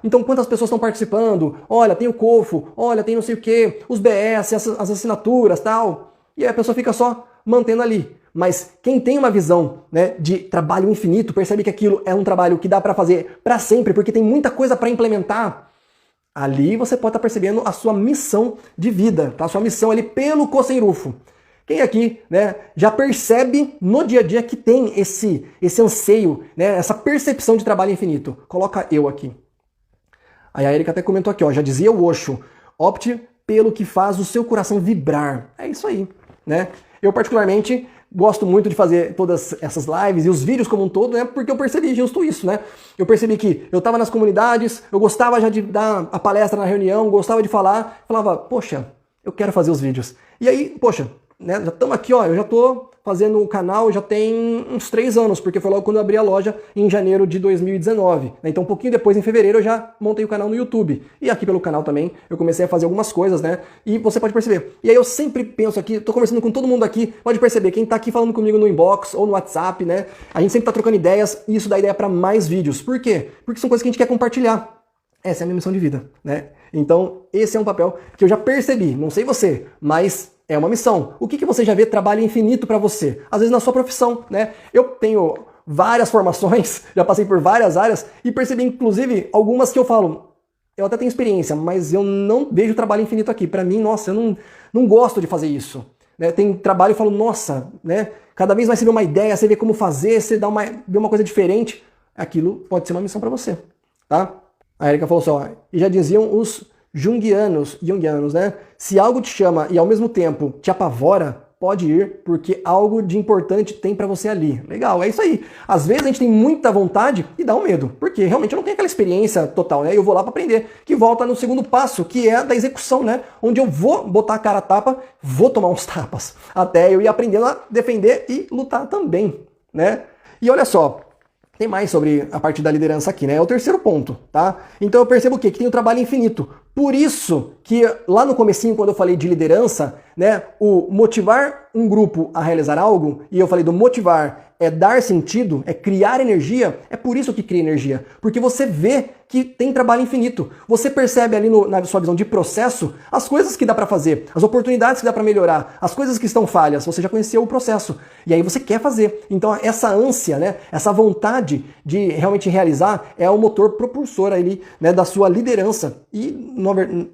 Então quantas pessoas estão participando? Olha, tem o COFO, olha, tem não sei o quê, os BS, as assinaturas, tal. E aí a pessoa fica só mantendo ali. Mas quem tem uma visão, né, de trabalho infinito, percebe que aquilo é um trabalho que dá para fazer para sempre, porque tem muita coisa para implementar. Ali você pode estar percebendo a sua missão de vida, tá? A sua missão ali pelo Kosen Rufu. Quem aqui, né, já percebe no dia a dia que tem esse anseio, né, essa percepção de trabalho infinito? Coloca eu aqui. Aí a Erika até comentou aqui, ó, já dizia o Osho, opte pelo que faz o seu coração vibrar. É isso aí, né? Eu particularmente gosto muito de fazer todas essas lives e os vídeos como um todo, né? Porque eu percebi justo isso, né? Eu percebi que eu estava nas comunidades, eu gostava já de dar a palestra na reunião, gostava de falar, falava, poxa, eu quero fazer os vídeos. E aí, poxa, né, já estamos aqui, ó, eu já estou fazendo o canal já tem uns 3 anos, porque foi logo quando eu abri a loja em janeiro de 2019. Né? Então um pouquinho depois, em fevereiro, eu já montei o canal no YouTube. E aqui pelo canal também, eu comecei a fazer algumas coisas, né? E você pode perceber. E aí eu sempre penso aqui, tô conversando com todo mundo aqui, pode perceber, quem tá aqui falando comigo no inbox ou no WhatsApp, né? A gente sempre tá trocando ideias e isso dá ideia para mais vídeos. Por quê? Porque são coisas que a gente quer compartilhar. Essa é a minha missão de vida, né? Então, esse é um papel que eu já percebi, não sei você, mas é uma missão. O que você já vê trabalho infinito para você? Às vezes na sua profissão, né? Eu tenho várias formações, já passei por várias áreas e percebi, inclusive, algumas que eu falo, eu até tenho experiência, mas eu não vejo trabalho infinito aqui. Para mim, nossa, eu não gosto de fazer isso. Né? Tem trabalho e falo, nossa, né? Cada vez mais você vê uma ideia, você vê como fazer, você vê uma coisa diferente. Aquilo pode ser uma missão para você, tá? A Erika falou assim, ó, e já diziam os junguianos, né? Se algo te chama e ao mesmo tempo te apavora, pode ir, porque algo de importante tem pra você ali. Legal, é isso aí. Às vezes a gente tem muita vontade e dá um medo, porque realmente eu não tenho aquela experiência total, né? Eu vou lá pra aprender, que volta no segundo passo, que é a da execução, né? Onde eu vou botar a cara a tapa, vou tomar uns tapas, até eu ir aprendendo a defender e lutar também, né? E olha só, tem mais sobre a parte da liderança aqui, né? É o terceiro ponto, tá? Então eu percebo o quê? Que tem o trabalho infinito. Por isso que lá no comecinho, quando eu falei de liderança, né, o motivar um grupo a realizar algo, e eu falei do motivar é dar sentido, é criar energia, é por isso que cria energia. Porque você vê que tem trabalho infinito. Você percebe ali na sua visão de processo as coisas que dá para fazer, as oportunidades que dá para melhorar, as coisas que estão falhas. Você já conheceu o processo. E aí você quer fazer. Então essa ânsia, né, essa vontade de realmente realizar é o motor propulsor ali, né, da sua liderança. E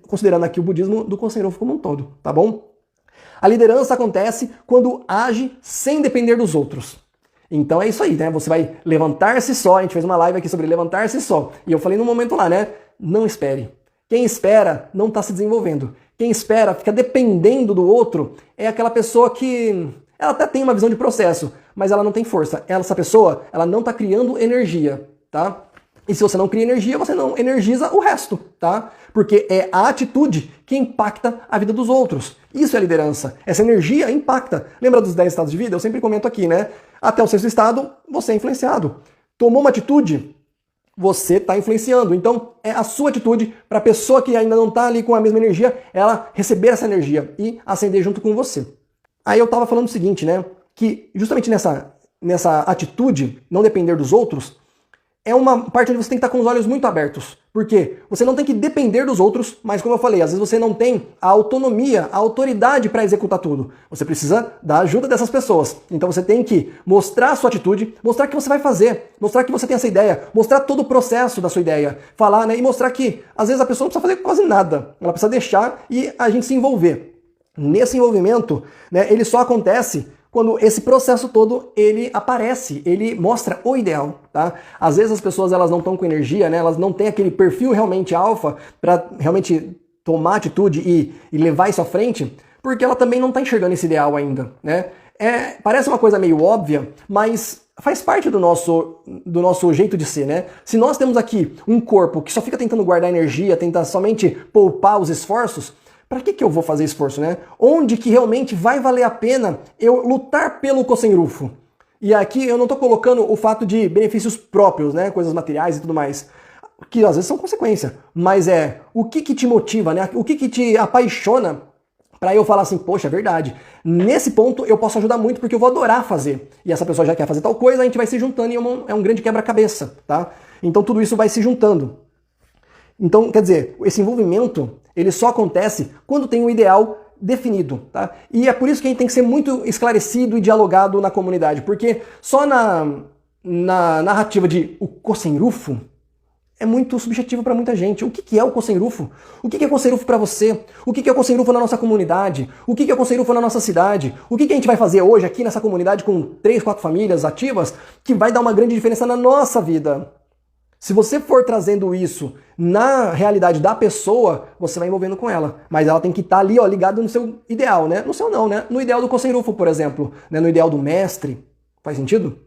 considerando aqui o budismo do Kosen-Rufu como um todo, tá bom? A liderança acontece quando age sem depender dos outros. Então é isso aí, né? Você vai levantar-se só. A gente fez uma live aqui sobre levantar-se só. E eu falei no momento lá, né? Não espere. Quem espera não está se desenvolvendo. Quem espera, fica dependendo do outro, é aquela pessoa que ela até tem uma visão de processo, mas ela não tem força. Essa pessoa, ela não está criando energia, tá? E se você não cria energia, você não energiza o resto, tá? Porque é a atitude que impacta a vida dos outros. Isso é liderança. Essa energia impacta. Lembra dos 10 estados de vida? Eu sempre comento aqui, né? Até o 6º estado, você é influenciado. Tomou uma atitude, você está influenciando. Então, é a sua atitude para a pessoa que ainda não está ali com a mesma energia, ela receber essa energia e acender junto com você. Aí eu estava falando o seguinte, né? Que justamente nessa atitude, não depender dos outros, é uma parte onde você tem que estar com os olhos muito abertos. Por quê? Você não tem que depender dos outros, mas como eu falei, às vezes você não tem a autonomia, a autoridade para executar tudo. Você precisa da ajuda dessas pessoas. Então você tem que mostrar a sua atitude, mostrar que você vai fazer, mostrar que você tem essa ideia, mostrar todo o processo da sua ideia, falar, né, e mostrar que às vezes a pessoa não precisa fazer quase nada. Ela precisa deixar e a gente se envolver. Nesse envolvimento, né, ele só acontece quando esse processo todo, ele aparece, ele mostra o ideal, tá? Às vezes as pessoas elas não estão com energia, né? Elas não têm aquele perfil realmente alfa para realmente tomar atitude e levar isso à frente, porque ela também não está enxergando esse ideal ainda, né? Parece uma coisa meio óbvia, mas faz parte do nosso jeito de ser, né? Se nós temos aqui um corpo que só fica tentando guardar energia, tenta somente poupar os esforços, para que eu vou fazer esforço, né? Onde que realmente vai valer a pena eu lutar pelo Kosen-Rufu? E aqui eu não estou colocando o fato de benefícios próprios, né? Coisas materiais e tudo mais, que às vezes são consequência. Mas o que te motiva, né? O que te apaixona para eu falar assim, poxa, é verdade. Nesse ponto eu posso ajudar muito porque eu vou adorar fazer. E essa pessoa já quer fazer tal coisa, a gente vai se juntando e é um grande quebra-cabeça, tá? Então tudo isso vai se juntando. Então, quer dizer, esse envolvimento, ele só acontece quando tem um ideal definido, tá? E é por isso que a gente tem que ser muito esclarecido e dialogado na comunidade, porque só na narrativa de o Kosen-Rufu é muito subjetivo para muita gente. O que é o Kosen-Rufu? O que é o Kosen-Rufu para você? O que é o Kosen-Rufu na nossa comunidade? O que é o Kosen-Rufu na nossa cidade? O que a gente vai fazer hoje aqui nessa comunidade com 3, 4 famílias ativas que vai dar uma grande diferença na nossa vida? Se você for trazendo isso na realidade da pessoa, você vai envolvendo com ela. Mas ela tem que estar ali, ó, ligada no seu ideal, né? No seu não, né? No ideal do Kosen-Rufu, por exemplo, né? No ideal do mestre. Faz sentido?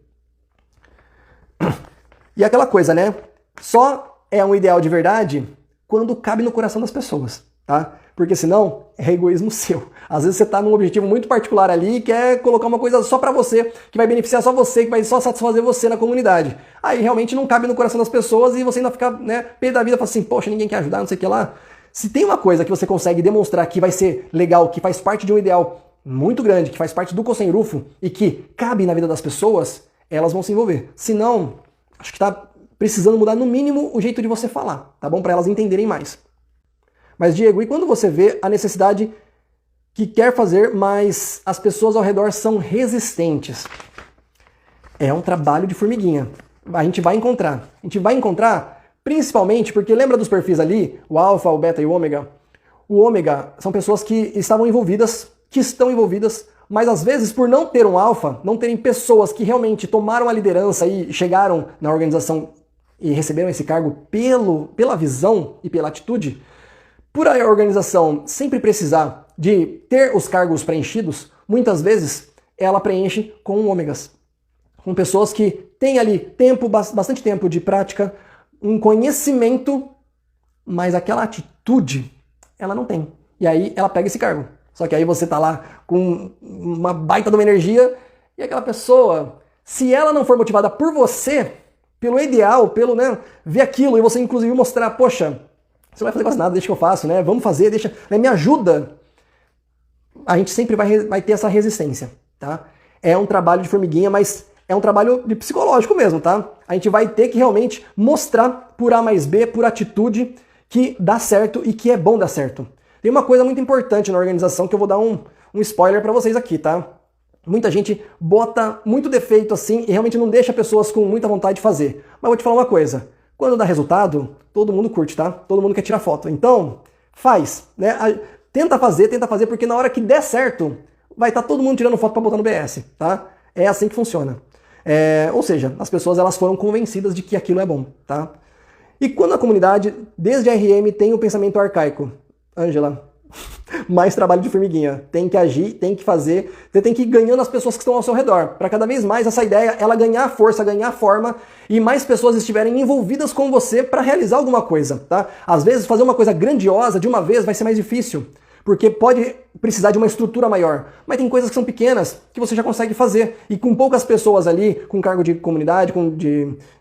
E aquela coisa, né? Só é um ideal de verdade quando cabe no coração das pessoas, tá? Porque senão é egoísmo seu. Às vezes você tá num objetivo muito particular ali e quer colocar uma coisa só pra você, que vai beneficiar só você, que vai só satisfazer você na comunidade. Aí realmente não cabe no coração das pessoas e você ainda fica, né, pé da vida, fala assim, poxa, ninguém quer ajudar, não sei o que lá. Se tem uma coisa que você consegue demonstrar que vai ser legal, que faz parte de um ideal muito grande, que faz parte do Kosen-Rufu e que cabe na vida das pessoas, elas vão se envolver. Senão, acho que tá precisando mudar no mínimo o jeito de você falar, tá bom? Para elas entenderem mais. Mas, Diego, e quando você vê a necessidade que quer fazer, mas as pessoas ao redor são resistentes? É um trabalho de formiguinha. A gente vai encontrar. A gente vai encontrar principalmente porque lembra dos perfis ali, o alfa, o beta e o ômega? O ômega são pessoas que estavam envolvidas, que estão envolvidas, mas às vezes por não ter um alfa, não terem pessoas que realmente tomaram a liderança e chegaram na organização e receberam esse cargo pela visão e pela atitude, por a organização sempre precisar de ter os cargos preenchidos, muitas vezes ela preenche com ômegas, com pessoas que têm ali bastante tempo de prática, um conhecimento, mas aquela atitude ela não tem. E aí ela pega esse cargo. Só que aí você tá lá com uma baita de uma energia e aquela pessoa, se ela não for motivada por você, pelo ideal, pelo, né, ver aquilo e você inclusive mostrar, poxa, você não vai fazer quase nada, deixa que eu faço, né? Vamos fazer, deixa, né, me ajuda. A gente sempre vai ter essa resistência, tá? É um trabalho de formiguinha, mas é um trabalho de psicológico mesmo, tá? A gente vai ter que realmente mostrar por A mais B, por atitude, que dá certo e que é bom dar certo. Tem uma coisa muito importante na organização que eu vou dar um spoiler pra vocês aqui, tá? Muita gente bota muito defeito assim e realmente não deixa pessoas com muita vontade de fazer. Mas eu vou te falar uma coisa. Quando dá resultado, todo mundo curte, tá? Todo mundo quer tirar foto. Então, faz, né? Tenta fazer, porque na hora que der certo, vai estar todo mundo tirando foto para botar no BS, tá? É assim que funciona. Ou seja, as pessoas elas foram convencidas de que aquilo é bom, tá? E quando a comunidade, desde a RM, tem o pensamento arcaico, Ângela, mais trabalho de formiguinha. Tem que agir, tem que fazer, você tem que ir ganhando as pessoas que estão ao seu redor. Para cada vez mais essa ideia, ela ganhar força, ganhar forma e mais pessoas estiverem envolvidas com você para realizar alguma coisa, tá? Às vezes fazer uma coisa grandiosa de uma vez vai ser mais difícil, porque pode precisar de uma estrutura maior. Mas tem coisas que são pequenas que você já consegue fazer. E com poucas pessoas ali, com cargo de comunidade,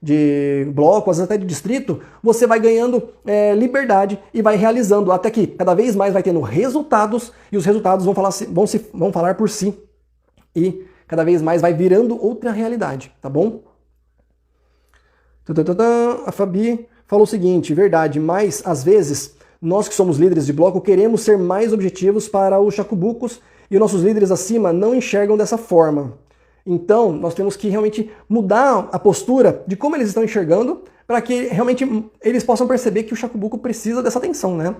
de bloco, às vezes até de distrito, você vai ganhando liberdade e vai realizando. Até que cada vez mais vai tendo resultados e os resultados vão falar por si. E cada vez mais vai virando outra realidade, tá bom? A Fabi falou o seguinte, verdade, mas às vezes nós que somos líderes de bloco queremos ser mais objetivos para os chacubucos e os nossos líderes acima não enxergam dessa forma. Então, nós temos que realmente mudar a postura de como eles estão enxergando para que realmente eles possam perceber que o chacubuco precisa dessa atenção, né?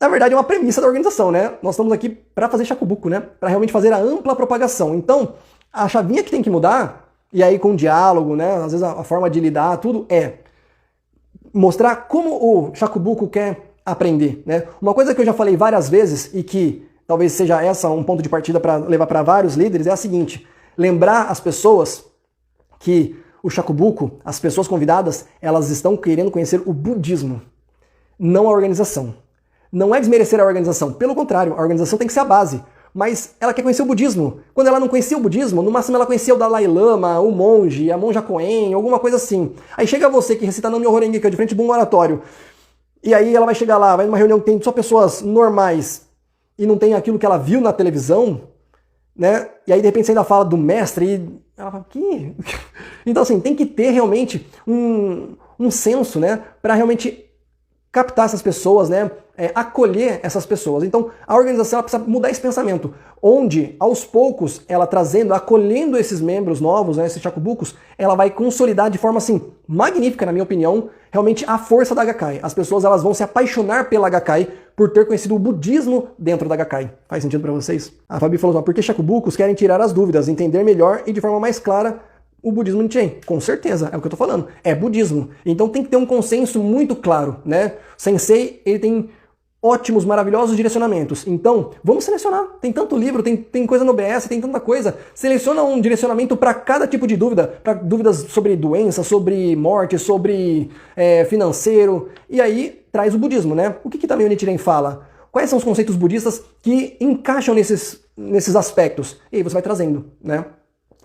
Na verdade, é uma premissa da organização, né? Nós estamos aqui para fazer chacubuco, né? Para realmente fazer a ampla propagação. Então, a chavinha que tem que mudar, e aí com diálogo, né? Às vezes a forma de lidar, tudo é mostrar como o chacubuco quer aprender, né? Uma coisa que eu já falei várias vezes e que talvez seja essa um ponto de partida para levar para vários líderes é a seguinte: lembrar as pessoas que o chacubuco, as pessoas convidadas, elas estão querendo conhecer o budismo, não a organização. Não é desmerecer a organização, pelo contrário, a organização tem que ser a base. Mas ela quer conhecer o budismo. Quando ela não conhecia o budismo, no máximo ela conhecia o Dalai Lama, o monge, a monja Koen, alguma coisa assim. Aí chega você que recita no Myoho Renge Kyo de frente de um oratório. E aí ela vai chegar lá, vai numa reunião que tem só pessoas normais e não tem aquilo que ela viu na televisão, né? E aí de repente você ainda fala do mestre e ela fala, que? Então assim, tem que ter realmente um senso, né? Para realmente captar essas pessoas, né? Acolher essas pessoas. Então a organização ela precisa mudar esse pensamento, onde aos poucos ela trazendo, acolhendo esses membros novos, né, esses chacubucos, ela vai consolidar de forma assim magnífica, na minha opinião, realmente a força da Gakkai. As pessoas elas vão se apaixonar pela Gakkai por ter conhecido o budismo dentro da Gakkai. Faz sentido para vocês? A Fabi falou, porque chacubucos querem tirar as dúvidas, entender melhor e de forma mais clara o budismo Nichiren. Com certeza, é o que eu tô falando. É budismo. Então tem que ter um consenso muito claro, né? O Sensei, ele tem ótimos, maravilhosos direcionamentos. Então, vamos selecionar. Tem tanto livro, tem coisa no OBS, tem tanta coisa. Seleciona um direcionamento para cada tipo de dúvida, para dúvidas sobre doença, sobre morte, sobre financeiro. E aí traz o budismo, né? O que também o Nichiren fala? Quais são os conceitos budistas que encaixam nesses aspectos? E aí você vai trazendo, né?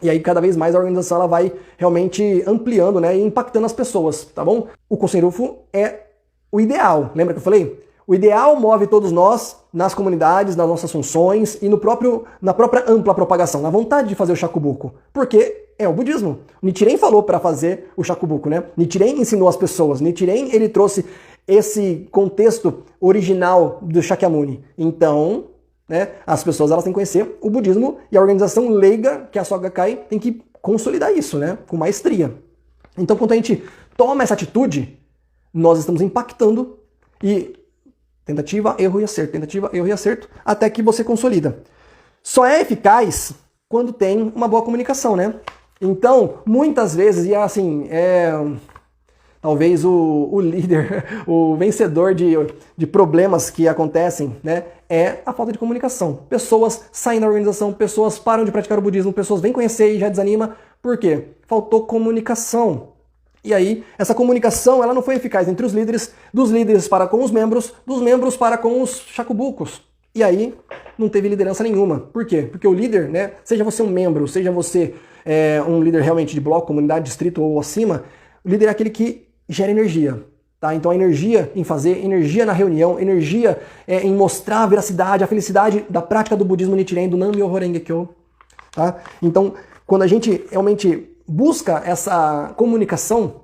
E aí, cada vez mais, a organização ela vai realmente ampliando, né, e impactando as pessoas, tá bom? O Kosen-Rufu é o ideal, lembra que eu falei? O ideal move todos nós nas comunidades, nas nossas funções e na própria ampla propagação, na vontade de fazer o Shakubuku. Porque é o budismo. Nichiren falou para fazer o Shakubuku, né? Nichiren ensinou as pessoas. Nichiren, ele trouxe esse contexto original do Shakyamuni. Então, né, as pessoas elas têm que conhecer o budismo e a organização leiga, que é a Soka Gakkai, tem que consolidar isso, né, com maestria. Então, quando a gente toma essa atitude, nós estamos impactando e tentativa, erro e acerto, até que você consolida. Só é eficaz quando tem uma boa comunicação, né? Então, muitas vezes, e assim, talvez o líder, o vencedor de problemas que acontecem, né, é a falta de comunicação. Pessoas saem da organização, pessoas param de praticar o budismo, pessoas vêm conhecer e já desanima. Por quê? Faltou comunicação. E aí, essa comunicação ela não foi eficaz entre os líderes, dos líderes para com os membros, dos membros para com os shakubukos. E aí, não teve liderança nenhuma. Por quê? Porque o líder, né, seja você um membro, seja você um líder realmente de bloco, comunidade, distrito ou acima, o líder é aquele que gera energia. Tá? Então a energia em fazer, energia na reunião, energia em mostrar a veracidade, a felicidade da prática do budismo Nichiren, do Nam-myoho Renge-kyo. Tá? Então, quando a gente realmente busca essa comunicação,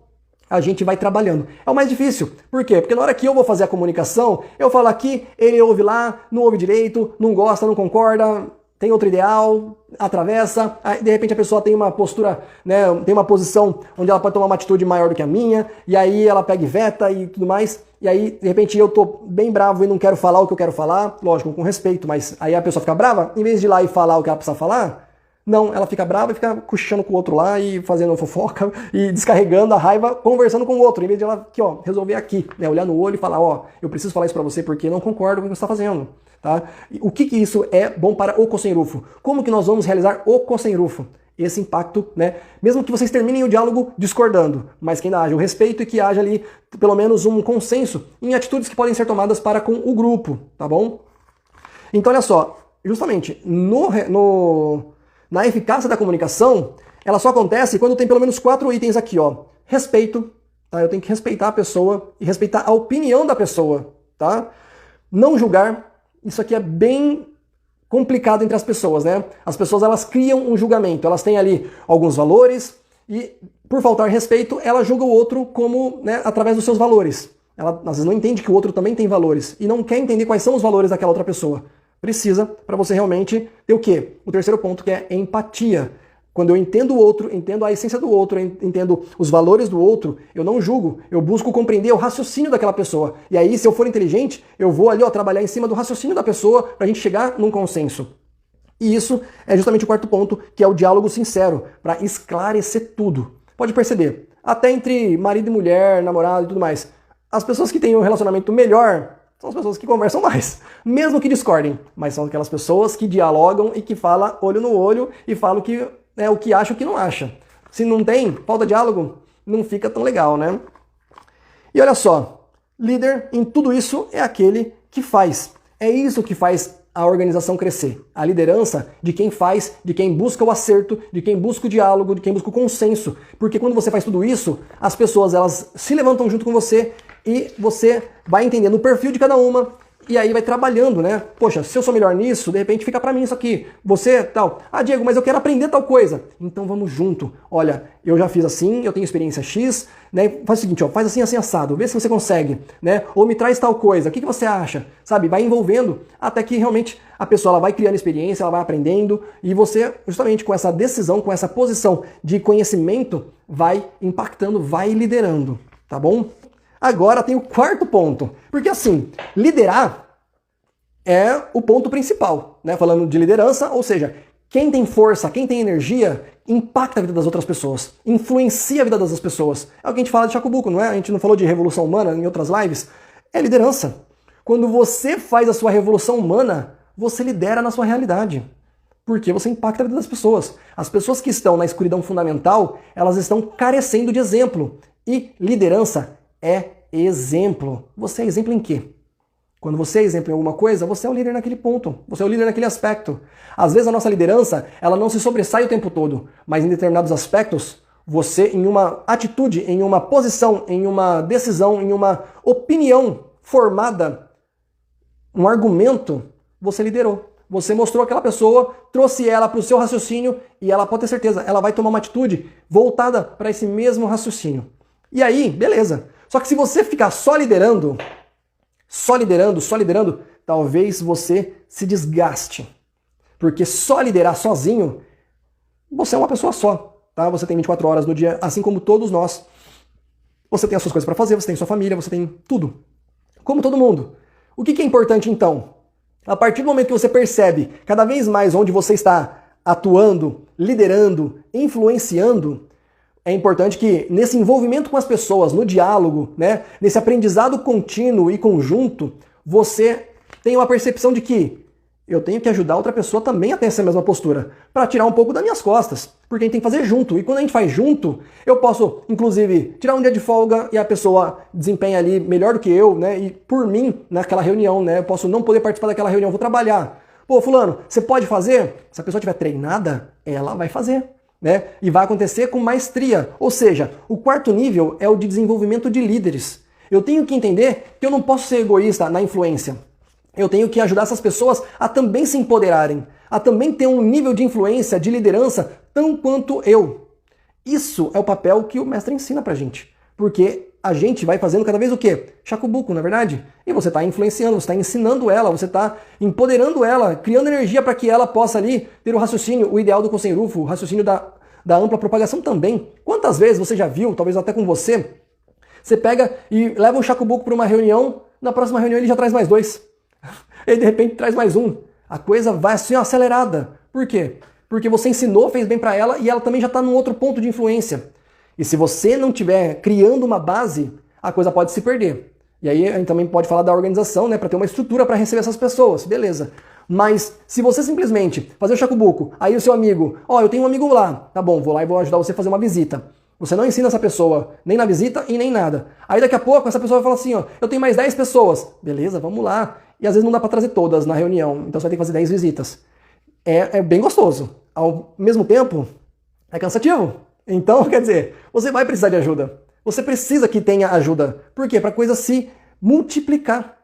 a gente vai trabalhando. É o mais difícil. Por quê? Porque na hora que eu vou fazer a comunicação, eu falo aqui, ele ouve lá, não ouve direito, não gosta, não concorda, tem outro ideal, atravessa, aí de repente a pessoa tem uma postura, né, tem uma posição onde ela pode tomar uma atitude maior do que a minha, e aí ela pega e veta e tudo mais, e aí de repente eu tô bem bravo e não quero falar o que eu quero falar, lógico, com respeito, mas aí a pessoa fica brava, em vez de ir lá e falar o que ela precisa falar, não, ela fica brava e fica cochichando com o outro lá e fazendo fofoca e descarregando a raiva, conversando com o outro, em vez de ela aqui, ó, resolver aqui, né, olhar no olho e falar, ó, eu preciso falar isso pra você porque não concordo com o que você está fazendo. Tá? O que isso é bom para o Kosen-Rufu? Como que nós vamos realizar o Kosen-Rufu? Esse impacto, né? Mesmo que vocês terminem o diálogo discordando, mas que ainda haja o respeito e que haja ali pelo menos um consenso em atitudes que podem ser tomadas para com o grupo, tá bom? Então olha só, justamente na eficácia da comunicação, ela só acontece quando tem pelo menos 4 itens aqui, ó. Respeito, tá? Eu tenho que respeitar a pessoa e respeitar a opinião da pessoa, tá? Não julgar. Isso aqui é bem complicado entre as pessoas, né? As pessoas, elas criam um julgamento, elas têm ali alguns valores e, por faltar respeito, ela julga o outro como, né, através dos seus valores. Ela, às vezes, não entende que o outro também tem valores e não quer entender quais são os valores daquela outra pessoa. Precisa para você realmente ter o quê? O terceiro ponto, que é empatia. Quando eu entendo o outro, entendo a essência do outro, entendo os valores do outro, eu não julgo, eu busco compreender o raciocínio daquela pessoa. E aí, se eu for inteligente, eu vou ali, ó, trabalhar em cima do raciocínio da pessoa para a gente chegar num consenso. E isso é justamente o quarto ponto, que é o diálogo sincero, para esclarecer tudo. Pode perceber, até entre marido e mulher, namorado e tudo mais, as pessoas que têm um relacionamento melhor são as pessoas que conversam mais, mesmo que discordem, mas são aquelas pessoas que dialogam e que falam olho no olho e falam que o que acha e o que não acha. Se não tem, falta diálogo, não fica tão legal, né? E olha só, líder em tudo isso é aquele que faz. É isso que faz a organização crescer. A liderança de quem faz, de quem busca o acerto, de quem busca o diálogo, de quem busca o consenso. Porque quando você faz tudo isso, as pessoas elas se levantam junto com você e você vai entendendo o perfil de cada uma. E aí vai trabalhando, né? Poxa, se eu sou melhor nisso, de repente fica pra mim isso aqui. Você, tal. Ah, Diego, mas eu quero aprender tal coisa. Então vamos junto. Olha, eu já fiz assim, eu tenho experiência X, né? Faz o seguinte, ó, faz assim, assim, assado. Vê se você consegue, né? Ou me traz tal coisa. O que você acha? Sabe? Vai envolvendo até que realmente a pessoa ela vai criando experiência, ela vai aprendendo e você, justamente com essa decisão, com essa posição de conhecimento, vai impactando, vai liderando, tá bom? Agora tem o quarto ponto, porque assim, liderar é o ponto principal, né? Falando de liderança, ou seja, Quem tem força, quem tem energia, impacta a vida das outras pessoas, influencia a vida das pessoas. É o que a gente fala de Chacabuco, não é? A gente não falou de revolução humana em outras lives? É liderança. Quando você faz a sua revolução humana, você lidera na sua realidade. Porque você impacta a vida das pessoas. As pessoas que estão na escuridão fundamental, elas estão carecendo de exemplo. E liderança é exemplo. Você é exemplo em quê? Quando você é exemplo em alguma coisa, você é o líder naquele ponto. Você é o líder naquele aspecto. Às vezes a nossa liderança, ela não se sobressai o tempo todo, mas em determinados aspectos, você em uma atitude, em uma posição, em uma decisão, em uma opinião formada, um argumento, você liderou. Você mostrou aquela pessoa, trouxe ela para o seu raciocínio e ela pode ter certeza, ela vai tomar uma atitude voltada para esse mesmo raciocínio. E aí, beleza. Só que se você ficar só liderando, talvez você se desgaste. Porque só liderar sozinho, você é uma pessoa só, tá? Você tem 24 horas no dia, assim como todos nós. Você tem as suas coisas para fazer, você tem sua família, você tem tudo. Como todo mundo. O que é importante então? A partir do momento que você percebe cada vez mais onde você está atuando, liderando, influenciando, é importante que nesse envolvimento com as pessoas, no diálogo, né, nesse aprendizado contínuo e conjunto, você tenha uma percepção de que eu tenho que ajudar outra pessoa também a ter essa mesma postura, para tirar um pouco das minhas costas, porque a gente tem que fazer junto. E quando a gente faz junto, eu posso, inclusive, tirar um dia de folga e a pessoa desempenha ali melhor do que eu, né? E por mim, naquela reunião, né? Eu posso não poder participar daquela reunião, vou trabalhar. Pô, fulano, você pode fazer? Se a pessoa estiver treinada, ela vai fazer, né? E vai acontecer com maestria. Ou seja, o quarto nível é o de desenvolvimento de líderes. Eu tenho que entender que eu não posso ser egoísta na influência. Eu tenho que ajudar essas pessoas a também se empoderarem, a também ter um nível de influência, de liderança, tão quanto eu. Isso é o papel que o mestre ensina pra gente. Porque a gente vai fazendo cada vez o quê? Chacabuco, na verdade? E você está influenciando, você está ensinando ela, você está empoderando ela, criando energia para que ela possa ali ter o raciocínio, o ideal do Conselho-Rufo, o raciocínio da ampla propagação também. Quantas vezes você já viu, talvez até com você pega e leva um Chacabuco para uma reunião, na próxima reunião ele já traz mais 2. Ele de repente traz mais 1. A coisa vai assim acelerada. Por quê? Porque você ensinou, fez bem para ela e ela também já está num outro ponto de influência. E se você não estiver criando uma base, a coisa pode se perder. E aí a gente também pode falar da organização, né, para ter uma estrutura para receber essas pessoas, beleza. Mas se você simplesmente fazer o Chacabuco, aí o seu amigo, eu tenho um amigo lá, tá bom, vou lá e vou ajudar você a fazer uma visita. Você não ensina essa pessoa nem na visita e nem nada. Aí daqui a pouco essa pessoa vai falar assim, eu tenho mais 10 pessoas. Beleza, vamos lá. E às vezes não dá para trazer todas na reunião, então você vai ter que fazer 10 visitas. É bem gostoso. Ao mesmo tempo, é cansativo. Então, quer dizer, você vai precisar de ajuda. Você precisa que tenha ajuda. Por quê? Para a coisa se multiplicar.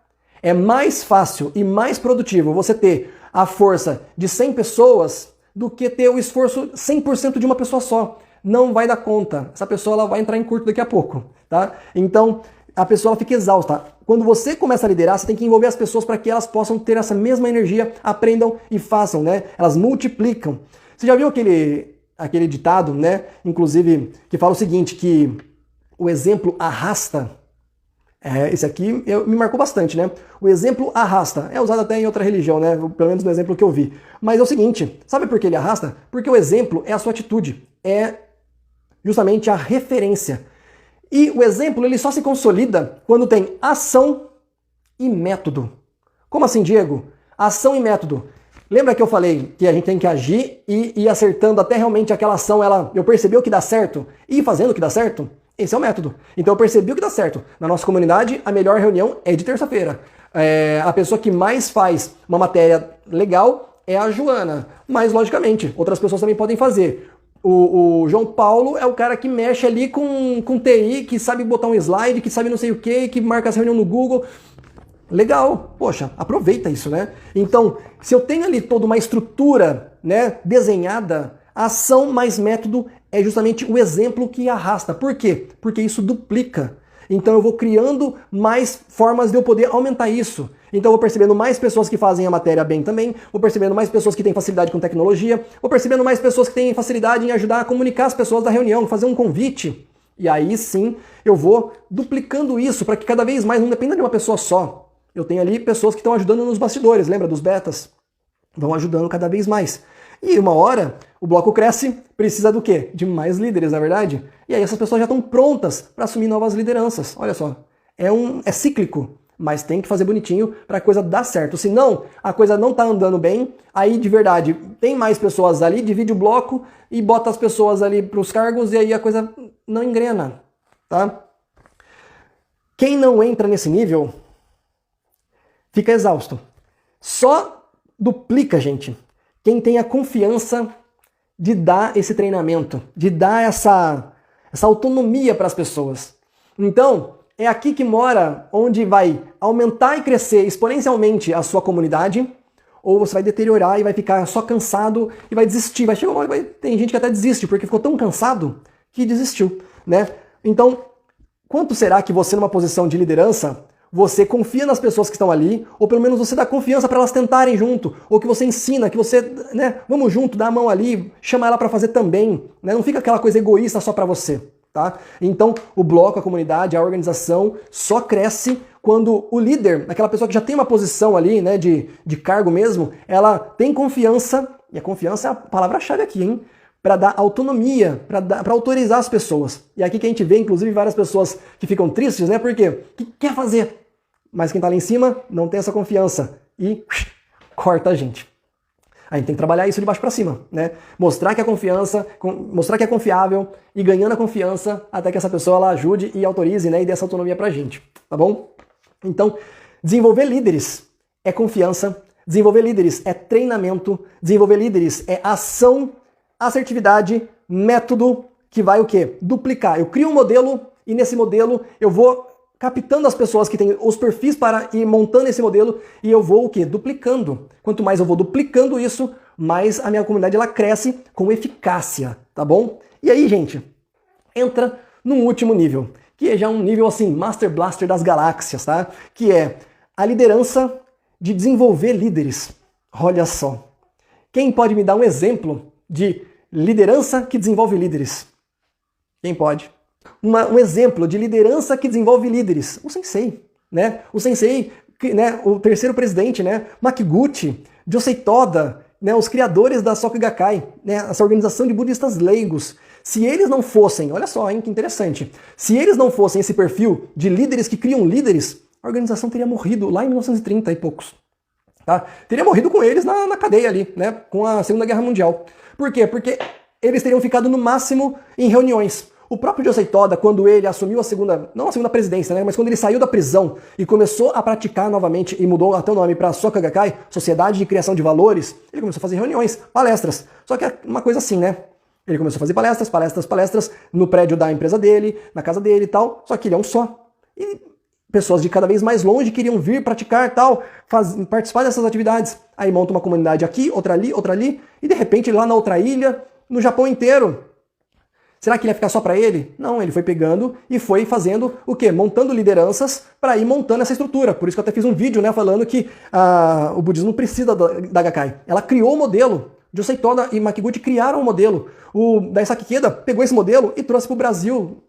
É mais fácil e mais produtivo você ter a força de 100 pessoas do que ter o esforço 100% de uma pessoa só. Não vai dar conta. Essa pessoa ela vai entrar em curto daqui a pouco, tá? Então, a pessoa ela fica exausta. Quando você começa a liderar, você tem que envolver as pessoas para que elas possam ter essa mesma energia, aprendam e façam, né? Elas multiplicam. Você já viu aquele ditado, né? Inclusive, que fala o seguinte, que o exemplo arrasta. Esse aqui me marcou bastante, né? O exemplo arrasta. É usado até em outra religião, né? Pelo menos no exemplo que eu vi. Mas é o seguinte, sabe por que ele arrasta? Porque o exemplo é a sua atitude. É justamente a referência. E o exemplo ele só se consolida quando tem ação e método. Como assim, Diego? Ação e método. Lembra que eu falei que a gente tem que agir e ir acertando até realmente aquela ação, eu percebi o que dá certo e ir fazendo o que dá certo? Esse é o método. Então eu percebi o que dá certo. Na nossa comunidade, a melhor reunião é de terça-feira. A pessoa que mais faz uma matéria legal é a Joana. Mas, logicamente, outras pessoas também podem fazer. O João Paulo é o cara que mexe ali com TI, que sabe botar um slide, que sabe não sei o que marca as reuniões no Google. Legal, poxa, aproveita isso, né? Então, se eu tenho ali toda uma estrutura, né, desenhada, ação mais método é justamente o exemplo que arrasta. Por quê? Porque isso duplica. Então eu vou criando mais formas de eu poder aumentar isso. Então eu vou percebendo mais pessoas que fazem a matéria bem também, vou percebendo mais pessoas que têm facilidade com tecnologia, vou percebendo mais pessoas que têm facilidade em ajudar a comunicar as pessoas da reunião, fazer um convite. E aí sim eu vou duplicando isso para que cada vez mais não dependa de uma pessoa só. Eu tenho ali pessoas que estão ajudando nos bastidores, lembra dos betas? Vão ajudando cada vez mais. E uma hora o bloco cresce, precisa do quê? De mais líderes, na verdade. E aí essas pessoas já estão prontas para assumir novas lideranças. Olha só, é cíclico, mas tem que fazer bonitinho para a coisa dar certo. Senão, a coisa não está andando bem, aí de verdade tem mais pessoas ali, divide o bloco e bota as pessoas ali para os cargos e aí a coisa não engrena, tá? Quem não entra nesse nível fica exausto. Só duplica, gente, quem tem a confiança de dar esse treinamento, de dar essa autonomia para as pessoas. Então, é aqui que mora onde vai aumentar e crescer exponencialmente a sua comunidade, ou você vai deteriorar e vai ficar só cansado e vai desistir. Vai chegar uma hora, tem gente que até desiste porque ficou tão cansado que desistiu, né? Então, quanto será que você numa posição de liderança, você confia nas pessoas que estão ali, ou pelo menos você dá confiança para elas tentarem junto, ou que você ensina, que você, né, vamos junto, dá a mão ali, chama ela para fazer também, né? Não fica aquela coisa egoísta só para você, tá? Então, o bloco, a comunidade, a organização só cresce quando o líder, aquela pessoa que já tem uma posição ali, né, de cargo mesmo, ela tem confiança, e a confiança é a palavra-chave aqui, hein? Para dar autonomia, para autorizar as pessoas. E aqui que a gente vê, inclusive, várias pessoas que ficam tristes, né? Por quê? Que quer fazer, mas quem está lá em cima não tem essa confiança e corta a gente. A gente tem que trabalhar isso de baixo para cima, né? Mostrar que é confiança, mostrar que é confiável e ganhando a confiança até que essa pessoa ela ajude e autorize, né? E dê essa autonomia pra gente, tá bom? Então, desenvolver líderes é confiança, desenvolver líderes é treinamento, desenvolver líderes é ação, assertividade, método que vai o quê? Duplicar. Eu crio um modelo e nesse modelo eu vou captando as pessoas que têm os perfis para ir montando esse modelo e eu vou o quê? Duplicando. Quanto mais eu vou duplicando isso, mais a minha comunidade ela cresce com eficácia, tá bom? E aí, gente, entra num último nível, que é já um nível assim, Master Blaster das galáxias, tá? Que é a liderança de desenvolver líderes. Olha só. Quem pode me dar um exemplo de liderança que desenvolve líderes? Quem pode? Um exemplo de liderança que desenvolve líderes. O Sensei, né? O Sensei, né? O terceiro presidente, né? Makiguchi, Josei Toda, né? Os criadores da Soka Gakkai, né? Essa organização de budistas leigos. Se eles não fossem, olha só, hein, que interessante. Se eles não fossem esse perfil de líderes que criam líderes, a organização teria morrido lá em 1930 e poucos. Tá? Teria morrido com eles na cadeia ali, né? Com a Segunda Guerra Mundial. Por quê? Porque eles teriam ficado no máximo em reuniões. O próprio Josei Toda, quando ele assumiu não a segunda presidência, né, mas quando ele saiu da prisão e começou a praticar novamente e mudou até o nome para Soka Gakkai, Sociedade de Criação de Valores, ele começou a fazer reuniões, palestras. Só que é uma coisa assim, né? Ele começou a fazer palestras no prédio da empresa dele, na casa dele e tal, só que ele é um só. E pessoas de cada vez mais longe queriam vir praticar tal, participar dessas atividades. Aí monta uma comunidade aqui, outra ali, e de repente lá na outra ilha, no Japão inteiro. Será que ele ia ficar só para ele? Não, ele foi pegando e foi fazendo o quê? Montando lideranças para ir montando essa estrutura. Por isso que eu até fiz um vídeo, né, falando que o budismo não precisa da Gakkai. Ela criou o modelo. Josei Toda e Makiguchi criaram o modelo. O Daisaki Ikeda pegou esse modelo e trouxe para o Brasil,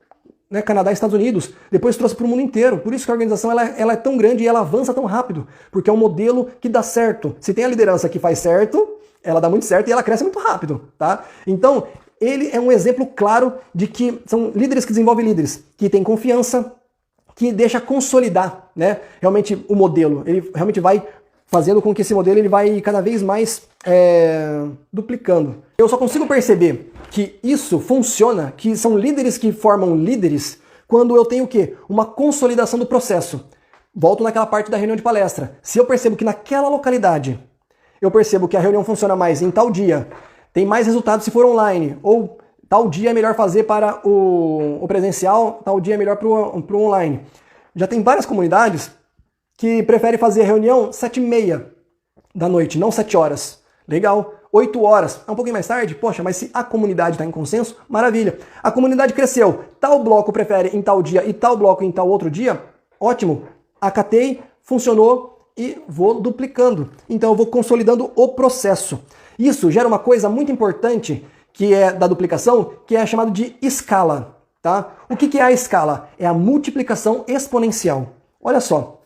né, Canadá e Estados Unidos. Depois trouxe para o mundo inteiro. Por isso que a organização ela é tão grande e ela avança tão rápido. Porque é um modelo que dá certo. Se tem a liderança que faz certo, ela dá muito certo e ela cresce muito rápido, tá? Então, ele é um exemplo claro de que são líderes que desenvolvem líderes, que têm confiança, que deixa consolidar, né, realmente o modelo. Ele realmente vai fazendo com que esse modelo ele vai cada vez mais duplicando. Eu só consigo perceber que isso funciona, que são líderes que formam líderes, quando eu tenho o quê? Uma consolidação do processo. Volto naquela parte da reunião de palestra. Se eu percebo que naquela localidade, eu percebo que a reunião funciona mais em tal dia, tem mais resultados se for online, ou tal dia é melhor fazer para o presencial, tal dia é melhor para o online. Já tem várias comunidades que preferem fazer a reunião 7h30 da noite, não 7 horas. Legal. 8 horas. É um pouquinho mais tarde? Poxa, mas se a comunidade está em consenso, maravilha. A comunidade cresceu. Tal bloco prefere em tal dia e tal bloco em tal outro dia? Ótimo. Acatei, funcionou e vou duplicando. Então eu vou consolidando o processo. Isso gera uma coisa muito importante que é da duplicação, que é chamado de escala. Tá? O que é a escala? É a multiplicação exponencial. Olha só,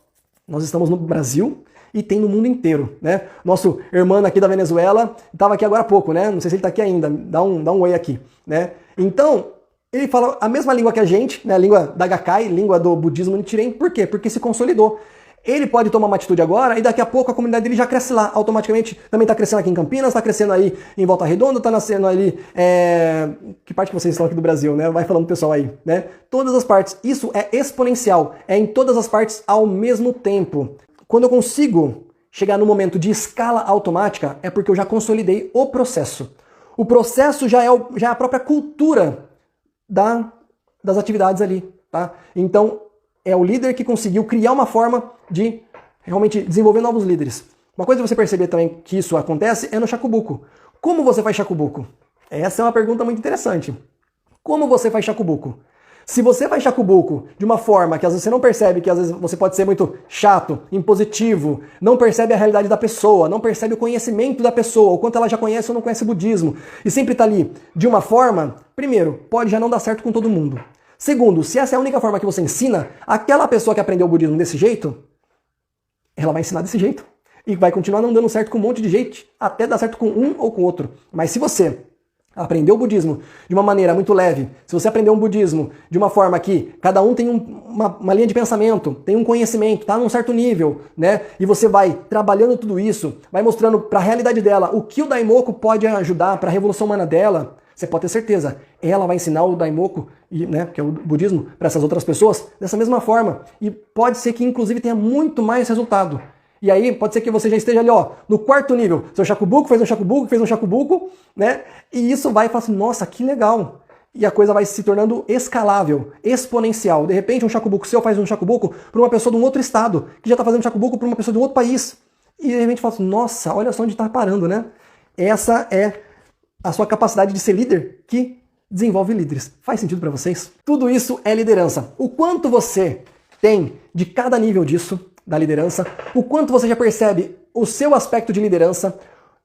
nós estamos no Brasil e tem no mundo inteiro, né? Nosso irmão aqui da Venezuela estava aqui agora há pouco, né? Não sei se ele está aqui ainda, dá um oi aqui, né? Então, ele fala a mesma língua que a gente, né? A língua da Gakkai, língua do budismo Nichiren. Por quê? Porque se consolidou. Ele pode tomar uma atitude agora e daqui a pouco a comunidade dele já cresce lá, automaticamente. Também está crescendo aqui em Campinas, está crescendo aí em Volta Redonda, está nascendo ali... Que parte que vocês estão aqui do Brasil, né? Vai falando pessoal aí, né? Todas as partes. Isso é exponencial. É em todas as partes ao mesmo tempo. Quando eu consigo chegar no momento de escala automática, é porque eu já consolidei o processo. O processo já é a própria cultura das atividades ali, tá? Então, é o líder que conseguiu criar uma forma de realmente desenvolver novos líderes. Uma coisa de você perceber também que isso acontece é no Shakubuku. Como você faz Shakubuku? Essa é uma pergunta muito interessante. Como você faz Shakubuku? Se você faz Shakubuku de uma forma que às vezes você não percebe, que às vezes você pode ser muito chato, impositivo, não percebe a realidade da pessoa, não percebe o conhecimento da pessoa, o quanto ela já conhece ou não conhece o budismo, e sempre está ali de uma forma, primeiro, pode já não dar certo com todo mundo. Segundo, se essa é a única forma que você ensina, aquela pessoa que aprendeu o budismo desse jeito, ela vai ensinar desse jeito. E vai continuar não dando certo com um monte de gente, até dar certo com um ou com outro. Mas se você aprendeu o budismo de uma maneira muito leve, se você aprendeu um budismo de uma forma que cada um tem uma linha de pensamento, tem um conhecimento, tá num certo nível, né? E você vai trabalhando tudo isso, vai mostrando para a realidade dela o que o Daimoku pode ajudar para a revolução humana dela, você pode ter certeza, ela vai ensinar o Daimoku, né, que é o budismo, para essas outras pessoas dessa mesma forma. E pode ser que inclusive tenha muito mais resultado. E aí pode ser que você já esteja ali, ó, no quarto nível. Seu Shakubuku fez um Shakubuku, né? E isso vai e fala assim, nossa, que legal. E a coisa vai se tornando escalável, exponencial. De repente um Shakubuku seu faz um Shakubuku para uma pessoa de um outro estado, que já está fazendo Shakubuku para uma pessoa de um outro país. E de repente fala assim, nossa, olha só onde está parando, né? Essa é a sua capacidade de ser líder que desenvolve líderes. Faz sentido para vocês? Tudo isso é liderança. O quanto você tem de cada nível disso, da liderança, o quanto você já percebe o seu aspecto de liderança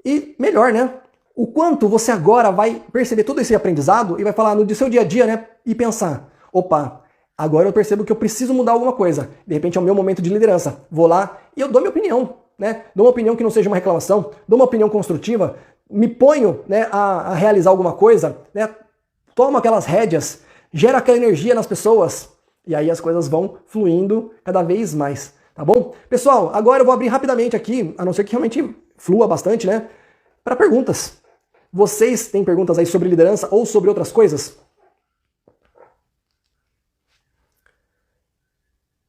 e, melhor, né? O quanto você agora vai perceber todo esse aprendizado e vai falar no seu dia a dia, né? E pensar, opa, agora eu percebo que eu preciso mudar alguma coisa. De repente é o meu momento de liderança. Vou lá e eu dou minha opinião, né? Dou uma opinião que não seja uma reclamação, dou uma opinião construtiva, me ponho, né, a realizar alguma coisa, né? Tomo aquelas rédeas, gera aquela energia nas pessoas e aí as coisas vão fluindo cada vez mais. Tá bom? Pessoal, agora eu vou abrir rapidamente aqui, a não ser que realmente flua bastante, né? Para perguntas. Vocês têm perguntas aí sobre liderança ou sobre outras coisas?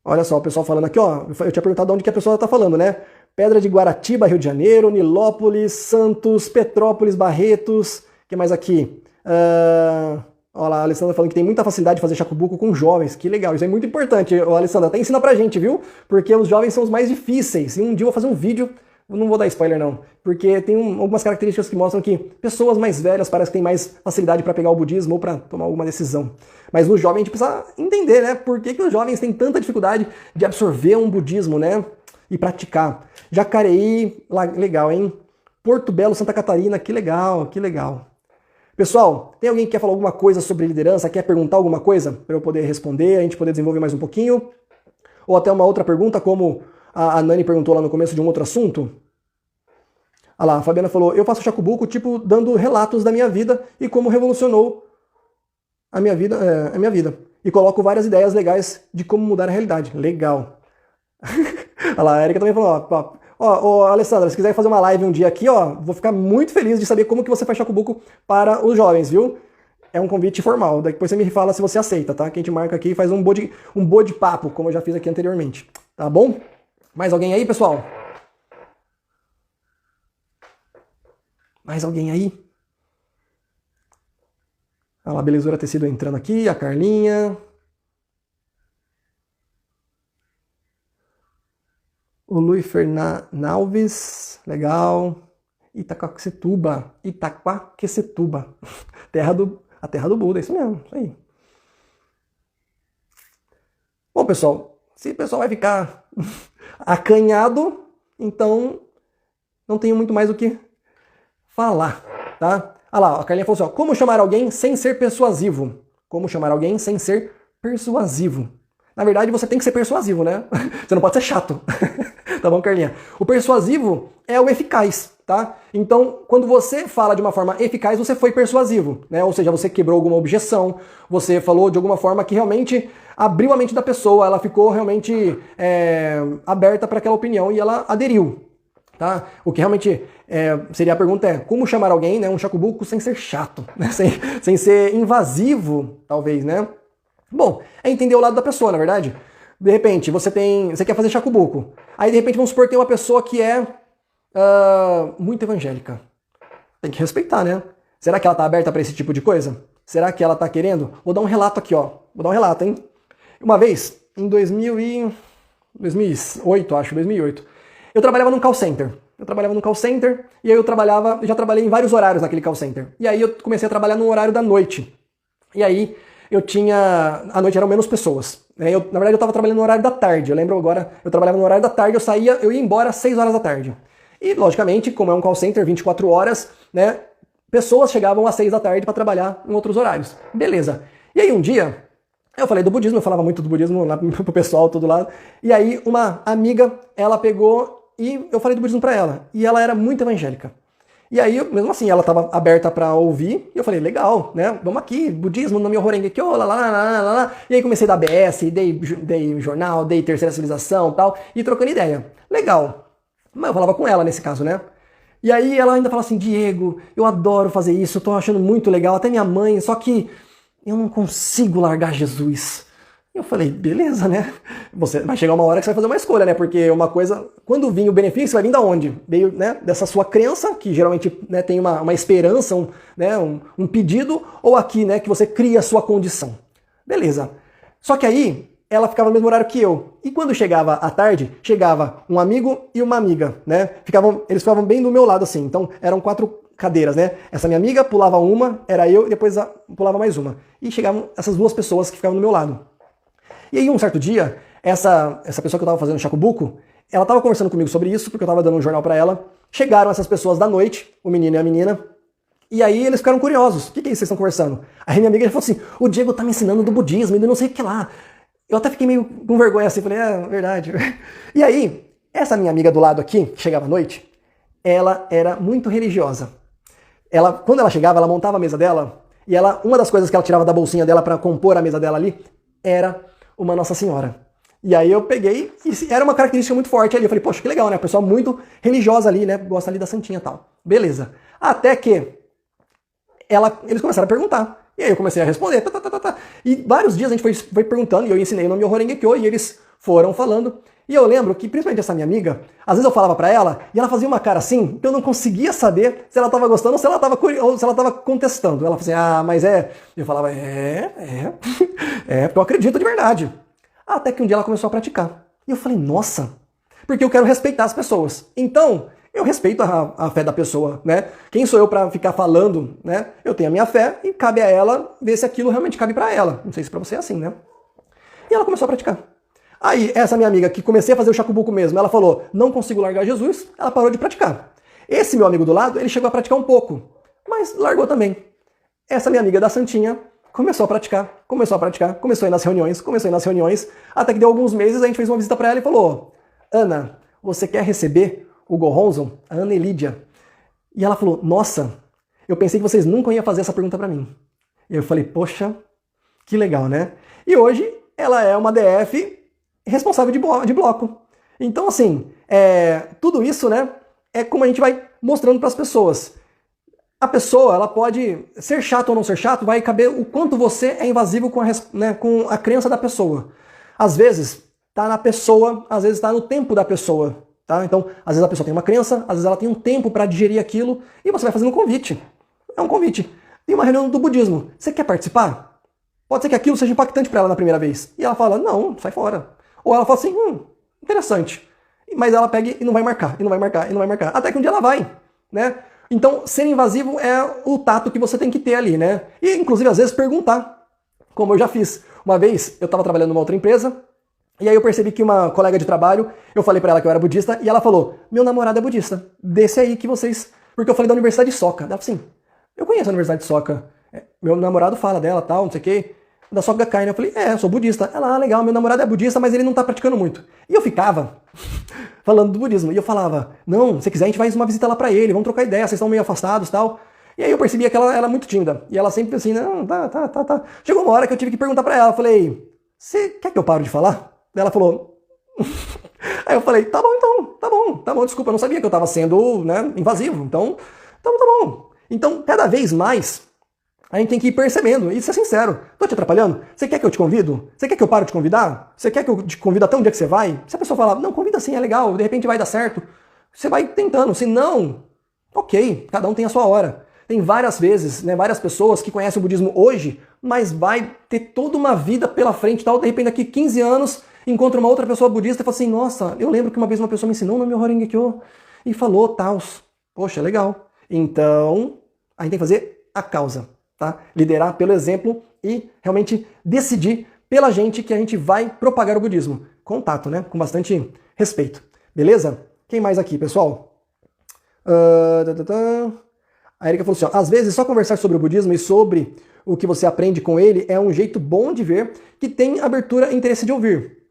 Olha só, o pessoal falando aqui, ó. Eu tinha perguntado de onde que a pessoa está falando, né? Pedra de Guaratiba, Rio de Janeiro, Nilópolis, Santos, Petrópolis, Barretos. O que mais aqui? Olha lá, a Alessandra falando que tem muita facilidade de fazer Shakubuku com jovens. Que legal, isso é muito importante. Ô, Alessandra, até ensina pra gente, viu? Porque os jovens são os mais difíceis. E um dia eu vou fazer um vídeo, eu não vou dar spoiler não, porque tem algumas características que mostram que pessoas mais velhas parece que têm mais facilidade para pegar o budismo ou para tomar alguma decisão. Mas no jovem a gente precisa entender, né? Por que os jovens têm tanta dificuldade de absorver um budismo, né? E praticar. Jacareí, legal, hein? Porto Belo, Santa Catarina, que legal, que legal. Pessoal, tem alguém que quer falar alguma coisa sobre liderança, quer perguntar alguma coisa para eu poder responder, a gente poder desenvolver mais um pouquinho? Ou até uma outra pergunta, como a Nani perguntou lá no começo de um outro assunto? Ah lá, a Fabiana falou, eu faço Shakubuku, tipo, dando relatos da minha vida e como revolucionou a minha vida. E coloco várias ideias legais de como mudar a realidade. Legal. Olha lá, a Erika também falou, ó, Alessandra, se quiser fazer uma live um dia aqui, ó, vou ficar muito feliz de saber como que você faz Shakubuku para os jovens, viu? É um convite formal, depois você me fala se você aceita, tá? Que a gente marca aqui e faz um bode papo, como eu já fiz aqui anteriormente, tá bom? Mais alguém aí, pessoal? Mais alguém aí? Olha lá, a Belezura Tecido entrando aqui, a Carlinha. O Luiz Fernalves, legal. Itaquaquecetuba, a terra do Buda, isso mesmo, isso aí. Bom, pessoal, se o pessoal vai ficar acanhado, então não tenho muito mais o que falar, tá? Ah lá, a Carlinha falou assim, ó, como chamar alguém sem ser persuasivo? Como chamar alguém sem ser persuasivo? Na verdade, você tem que ser persuasivo, né? Você não pode ser chato. Tá bom, Carlinha? O persuasivo é o eficaz, tá? Então, quando você fala de uma forma eficaz, você foi persuasivo, né? Ou seja, você quebrou alguma objeção, você falou de alguma forma que realmente abriu a mente da pessoa, ela ficou realmente aberta para aquela opinião e ela aderiu, tá? O que realmente seria a pergunta é, como chamar alguém, né, um chacubuco, sem ser chato, né? Sem ser invasivo, talvez, né? Bom, é entender o lado da pessoa, na verdade. De repente, você quer fazer chacubuco. Aí, de repente, vamos supor que tem uma pessoa que é muito evangélica. Tem que respeitar, né? Será que ela tá aberta para esse tipo de coisa? Será que ela tá querendo? Vou dar um relato aqui, ó. Vou dar um relato, hein? Uma vez, em 2008, acho, 2008, eu trabalhava num call center. E aí eu já trabalhei em vários horários naquele call center. E aí eu comecei a trabalhar no horário da noite. E aí à noite eram menos pessoas. Na verdade eu estava trabalhando no horário da tarde. Eu lembro agora, eu trabalhava no horário da tarde, eu ia embora às 6 horas da tarde. E logicamente, como é um call center, 24 horas, né, pessoas chegavam às 6 da tarde para trabalhar em outros horários. Beleza. E aí um dia, eu falei do budismo, eu falava muito do budismo lá pro pessoal, todo lado. E aí uma amiga, ela pegou e eu falei do budismo para ela. E ela era muito evangélica. E aí, mesmo assim, ela estava aberta para ouvir, e eu falei, legal, né? Vamos aqui, budismo no meu Horengekyo, lá. E aí comecei a dar BS, dei jornal, dei terceira civilização e tal, e trocando ideia. Legal. Mas eu falava com ela nesse caso, né? E aí ela ainda fala assim, Diego, eu adoro fazer isso, eu tô achando muito legal, até minha mãe, só que eu não consigo largar Jesus. Eu falei, beleza, né? Você vai chegar uma hora que você vai fazer uma escolha, né? Porque uma coisa, quando vir o benefício, vai vir da onde? Veio, né, dessa sua crença, que geralmente, né, tem uma esperança, um pedido, ou aqui, né, que você cria a sua condição. Beleza. Só que aí, ela ficava no mesmo horário que eu. E quando chegava à tarde, chegava um amigo e uma amiga, né? Eles ficavam bem do meu lado, assim. Então, eram 4 cadeiras, né? Essa minha amiga pulava uma, era eu, e depois pulava mais uma. E chegavam essas 2 pessoas que ficavam do meu lado. E aí, um certo dia, essa pessoa que eu tava fazendo chacubuco, ela tava conversando comigo sobre isso, porque eu tava dando um jornal pra ela. Chegaram essas pessoas da noite, o menino e a menina, e aí eles ficaram curiosos. O que é isso que vocês estão conversando? Aí minha amiga falou assim, o Diego tá me ensinando do budismo e não sei o que lá. Eu até fiquei meio com vergonha assim, falei, verdade. E aí, essa minha amiga do lado aqui, que chegava à noite, ela era muito religiosa. Quando ela chegava, ela montava a mesa dela, e uma das coisas que ela tirava da bolsinha dela pra compor a mesa dela ali, era uma Nossa Senhora. E aí eu peguei, e era uma característica muito forte ali. Eu falei, poxa, que legal, né? A pessoa muito religiosa ali, né? Gosta ali da santinha e tal. Beleza. Até que eles começaram a perguntar. E aí eu comecei a responder. E vários dias a gente foi perguntando, e eu ensinei no meu Horengekyo, e eles foram falando. E eu lembro que, principalmente essa minha amiga, às vezes eu falava pra ela, e ela fazia uma cara assim, que eu não conseguia saber se ela tava gostando ou se ela tava contestando. Ela fazia assim, mas é... Eu falava, porque eu acredito de verdade. Até que um dia ela começou a praticar. E eu falei, nossa, porque eu quero respeitar as pessoas. Então, eu respeito a fé da pessoa, né? Quem sou eu pra ficar falando, né? Eu tenho a minha fé e cabe a ela ver se aquilo realmente cabe pra ela. Não sei se pra você é assim, né? E ela começou a praticar. Aí, essa minha amiga, que comecei a fazer o chacubuco mesmo, ela falou, não consigo largar Jesus, ela parou de praticar. Esse meu amigo do lado, ele chegou a praticar um pouco, mas largou também. Essa minha amiga da Santinha começou a praticar, começou a ir nas reuniões, até que deu alguns meses, a gente fez uma visita pra ela e falou, Ana, você quer receber o Gohonzon? A Ana Elídia. E ela falou, nossa, eu pensei que vocês nunca iam fazer essa pergunta pra mim. E eu falei, poxa, que legal, né? E hoje, ela é uma DF responsável de bloco. Então, assim, tudo isso, né, é como a gente vai mostrando para as pessoas. A pessoa, ela pode ser chata ou não ser chato, vai caber o quanto você é invasivo com a crença da pessoa. Às vezes, tá na pessoa, às vezes tá no tempo da pessoa. Tá? Então, às vezes a pessoa tem uma crença, às vezes ela tem um tempo para digerir aquilo, e você vai fazendo um convite. É um convite. Tem uma reunião do budismo. Você quer participar? Pode ser que aquilo seja impactante para ela na primeira vez. E ela fala, não, sai fora. Ou ela fala assim, interessante. Mas ela pega e não vai marcar. Até que um dia ela vai, né? Então, ser invasivo é o tato que você tem que ter ali, né? E, inclusive, às vezes, perguntar, como eu já fiz. Uma vez, eu estava trabalhando numa outra empresa, e aí eu percebi que uma colega de trabalho, eu falei pra ela que eu era budista, e ela falou, meu namorado é budista, desse aí que vocês... Porque eu falei da Universidade de Soka. Ela falou assim, eu conheço a Universidade de Soka. Meu namorado fala dela, tal, não sei o quê. Da Soka Gakkai, né? Eu falei, eu sou budista. Ela, legal, meu namorado é budista, mas ele não tá praticando muito. E eu ficava falando do budismo. E eu falava, não, se quiser a gente vai uma visita lá pra ele, vamos trocar ideia, vocês estão meio afastados e tal. E aí eu percebia que ela era muito tímida. E ela sempre assim, não, tá. Chegou uma hora que eu tive que perguntar pra ela, eu falei, você quer que eu pare de falar? Ela falou... Aí eu falei, tá bom então, tá bom, desculpa, eu não sabia que eu tava sendo, né, invasivo, então tá bom. Então, cada vez mais, a gente tem que ir percebendo e ser sincero. Tô te atrapalhando? Você quer que eu te convido? Você quer que eu pare de te convidar? Você quer que eu te convido até um dia que você vai? Se a pessoa falar, não, convida sim, é legal, de repente vai dar certo, você vai tentando, se não, ok, cada um tem a sua hora. Tem várias vezes, né, várias pessoas que conhecem o budismo hoje, mas vai ter toda uma vida pela frente, tal, de repente daqui 15 anos, encontra uma outra pessoa budista e fala assim, nossa, eu lembro que uma vez uma pessoa me ensinou no meu Horengekyo e falou tals. Poxa, legal. Então, a gente tem que fazer a causa, tá? Liderar pelo exemplo e realmente decidir pela gente que a gente vai propagar o budismo. Contato, né? Com bastante respeito. Beleza? Quem mais aqui, pessoal? A Erika falou assim, ó, às vezes só conversar sobre o budismo e sobre o que você aprende com ele é um jeito bom de ver que tem abertura e interesse de ouvir.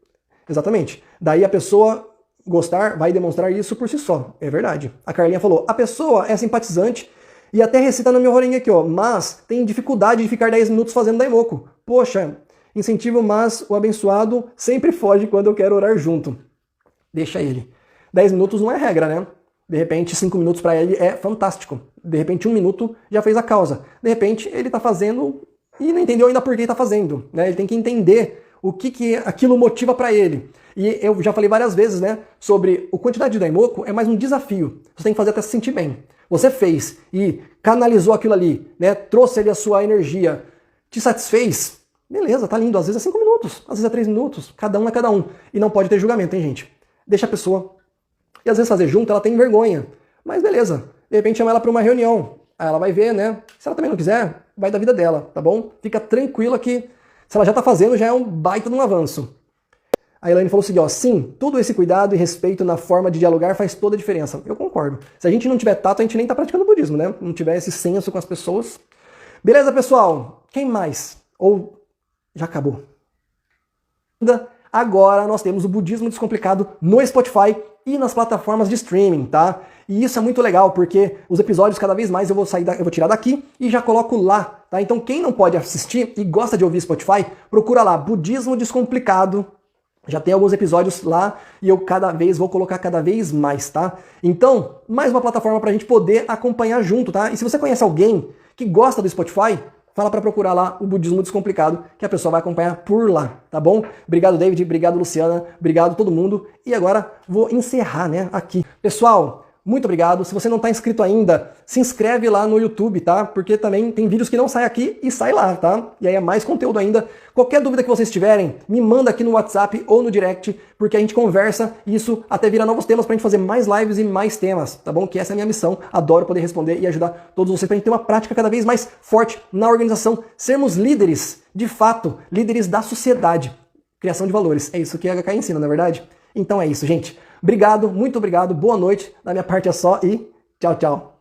Exatamente. Daí a pessoa gostar vai demonstrar isso por si só. É verdade. A Carlinha falou, a pessoa é simpatizante e até recita no meu Horengekyo, mas tem dificuldade de ficar 10 minutos fazendo Daimoku. Poxa, incentivo, mas o abençoado sempre foge quando eu quero orar junto. Deixa ele. 10 minutos não é regra, né? De repente, 5 minutos para ele é fantástico. De repente, 1 minuto já fez a causa. De repente, ele está fazendo e não entendeu ainda por que está fazendo. Né? Ele tem que entender o que aquilo motiva para ele. E eu já falei várias vezes, né, sobre a quantidade de Daimoku é mais um desafio. Você tem que fazer até se sentir bem. Você fez e canalizou aquilo ali, né, trouxe ali a sua energia, te satisfez, beleza, tá lindo. Às vezes é 5 minutos, às vezes é 3 minutos, cada um é cada um. E não pode ter julgamento, hein, gente? Deixa a pessoa. E às vezes fazer junto, ela tem vergonha. Mas beleza, de repente chama ela para uma reunião. Aí ela vai ver, né? Se ela também não quiser, vai da vida dela, tá bom? Fica tranquila que se ela já tá fazendo, já é um baita de um avanço. A Elaine falou o seguinte, ó, sim, todo esse cuidado e respeito na forma de dialogar faz toda a diferença. Eu concordo. Se a gente não tiver tato, a gente nem tá praticando budismo, né? Não tiver esse senso com as pessoas. Beleza, pessoal? Quem mais? Ou já acabou? Agora nós temos o Budismo Descomplicado no Spotify e nas plataformas de streaming, tá? E isso é muito legal, porque os episódios cada vez mais eu vou tirar daqui e já coloco lá, tá? Então quem não pode assistir e gosta de ouvir Spotify, procura lá, Budismo Descomplicado. Já tem alguns episódios lá e eu vou colocar cada vez mais, tá? Então, mais uma plataforma pra gente poder acompanhar junto, tá? E se você conhece alguém que gosta do Spotify, fala para procurar lá o Budismo Descomplicado, que a pessoa vai acompanhar por lá, tá bom? Obrigado, David, obrigado, Luciana, obrigado todo mundo. E agora vou encerrar, né, aqui. Pessoal, muito obrigado. Se você não está inscrito ainda, se inscreve lá no YouTube, tá? Porque também tem vídeos que não saem aqui e sai lá, tá? E aí é mais conteúdo ainda. Qualquer dúvida que vocês tiverem, me manda aqui no WhatsApp ou no direct, porque a gente conversa e isso até vira novos temas pra gente fazer mais lives e mais temas, tá bom? Que essa é a minha missão. Adoro poder responder e ajudar todos vocês pra gente ter uma prática cada vez mais forte na organização. Sermos líderes, de fato, líderes da sociedade. Criação de valores. É isso que a HK ensina, não é verdade? Então é isso, gente. Obrigado, muito obrigado, boa noite. Da minha parte é só e tchau, tchau.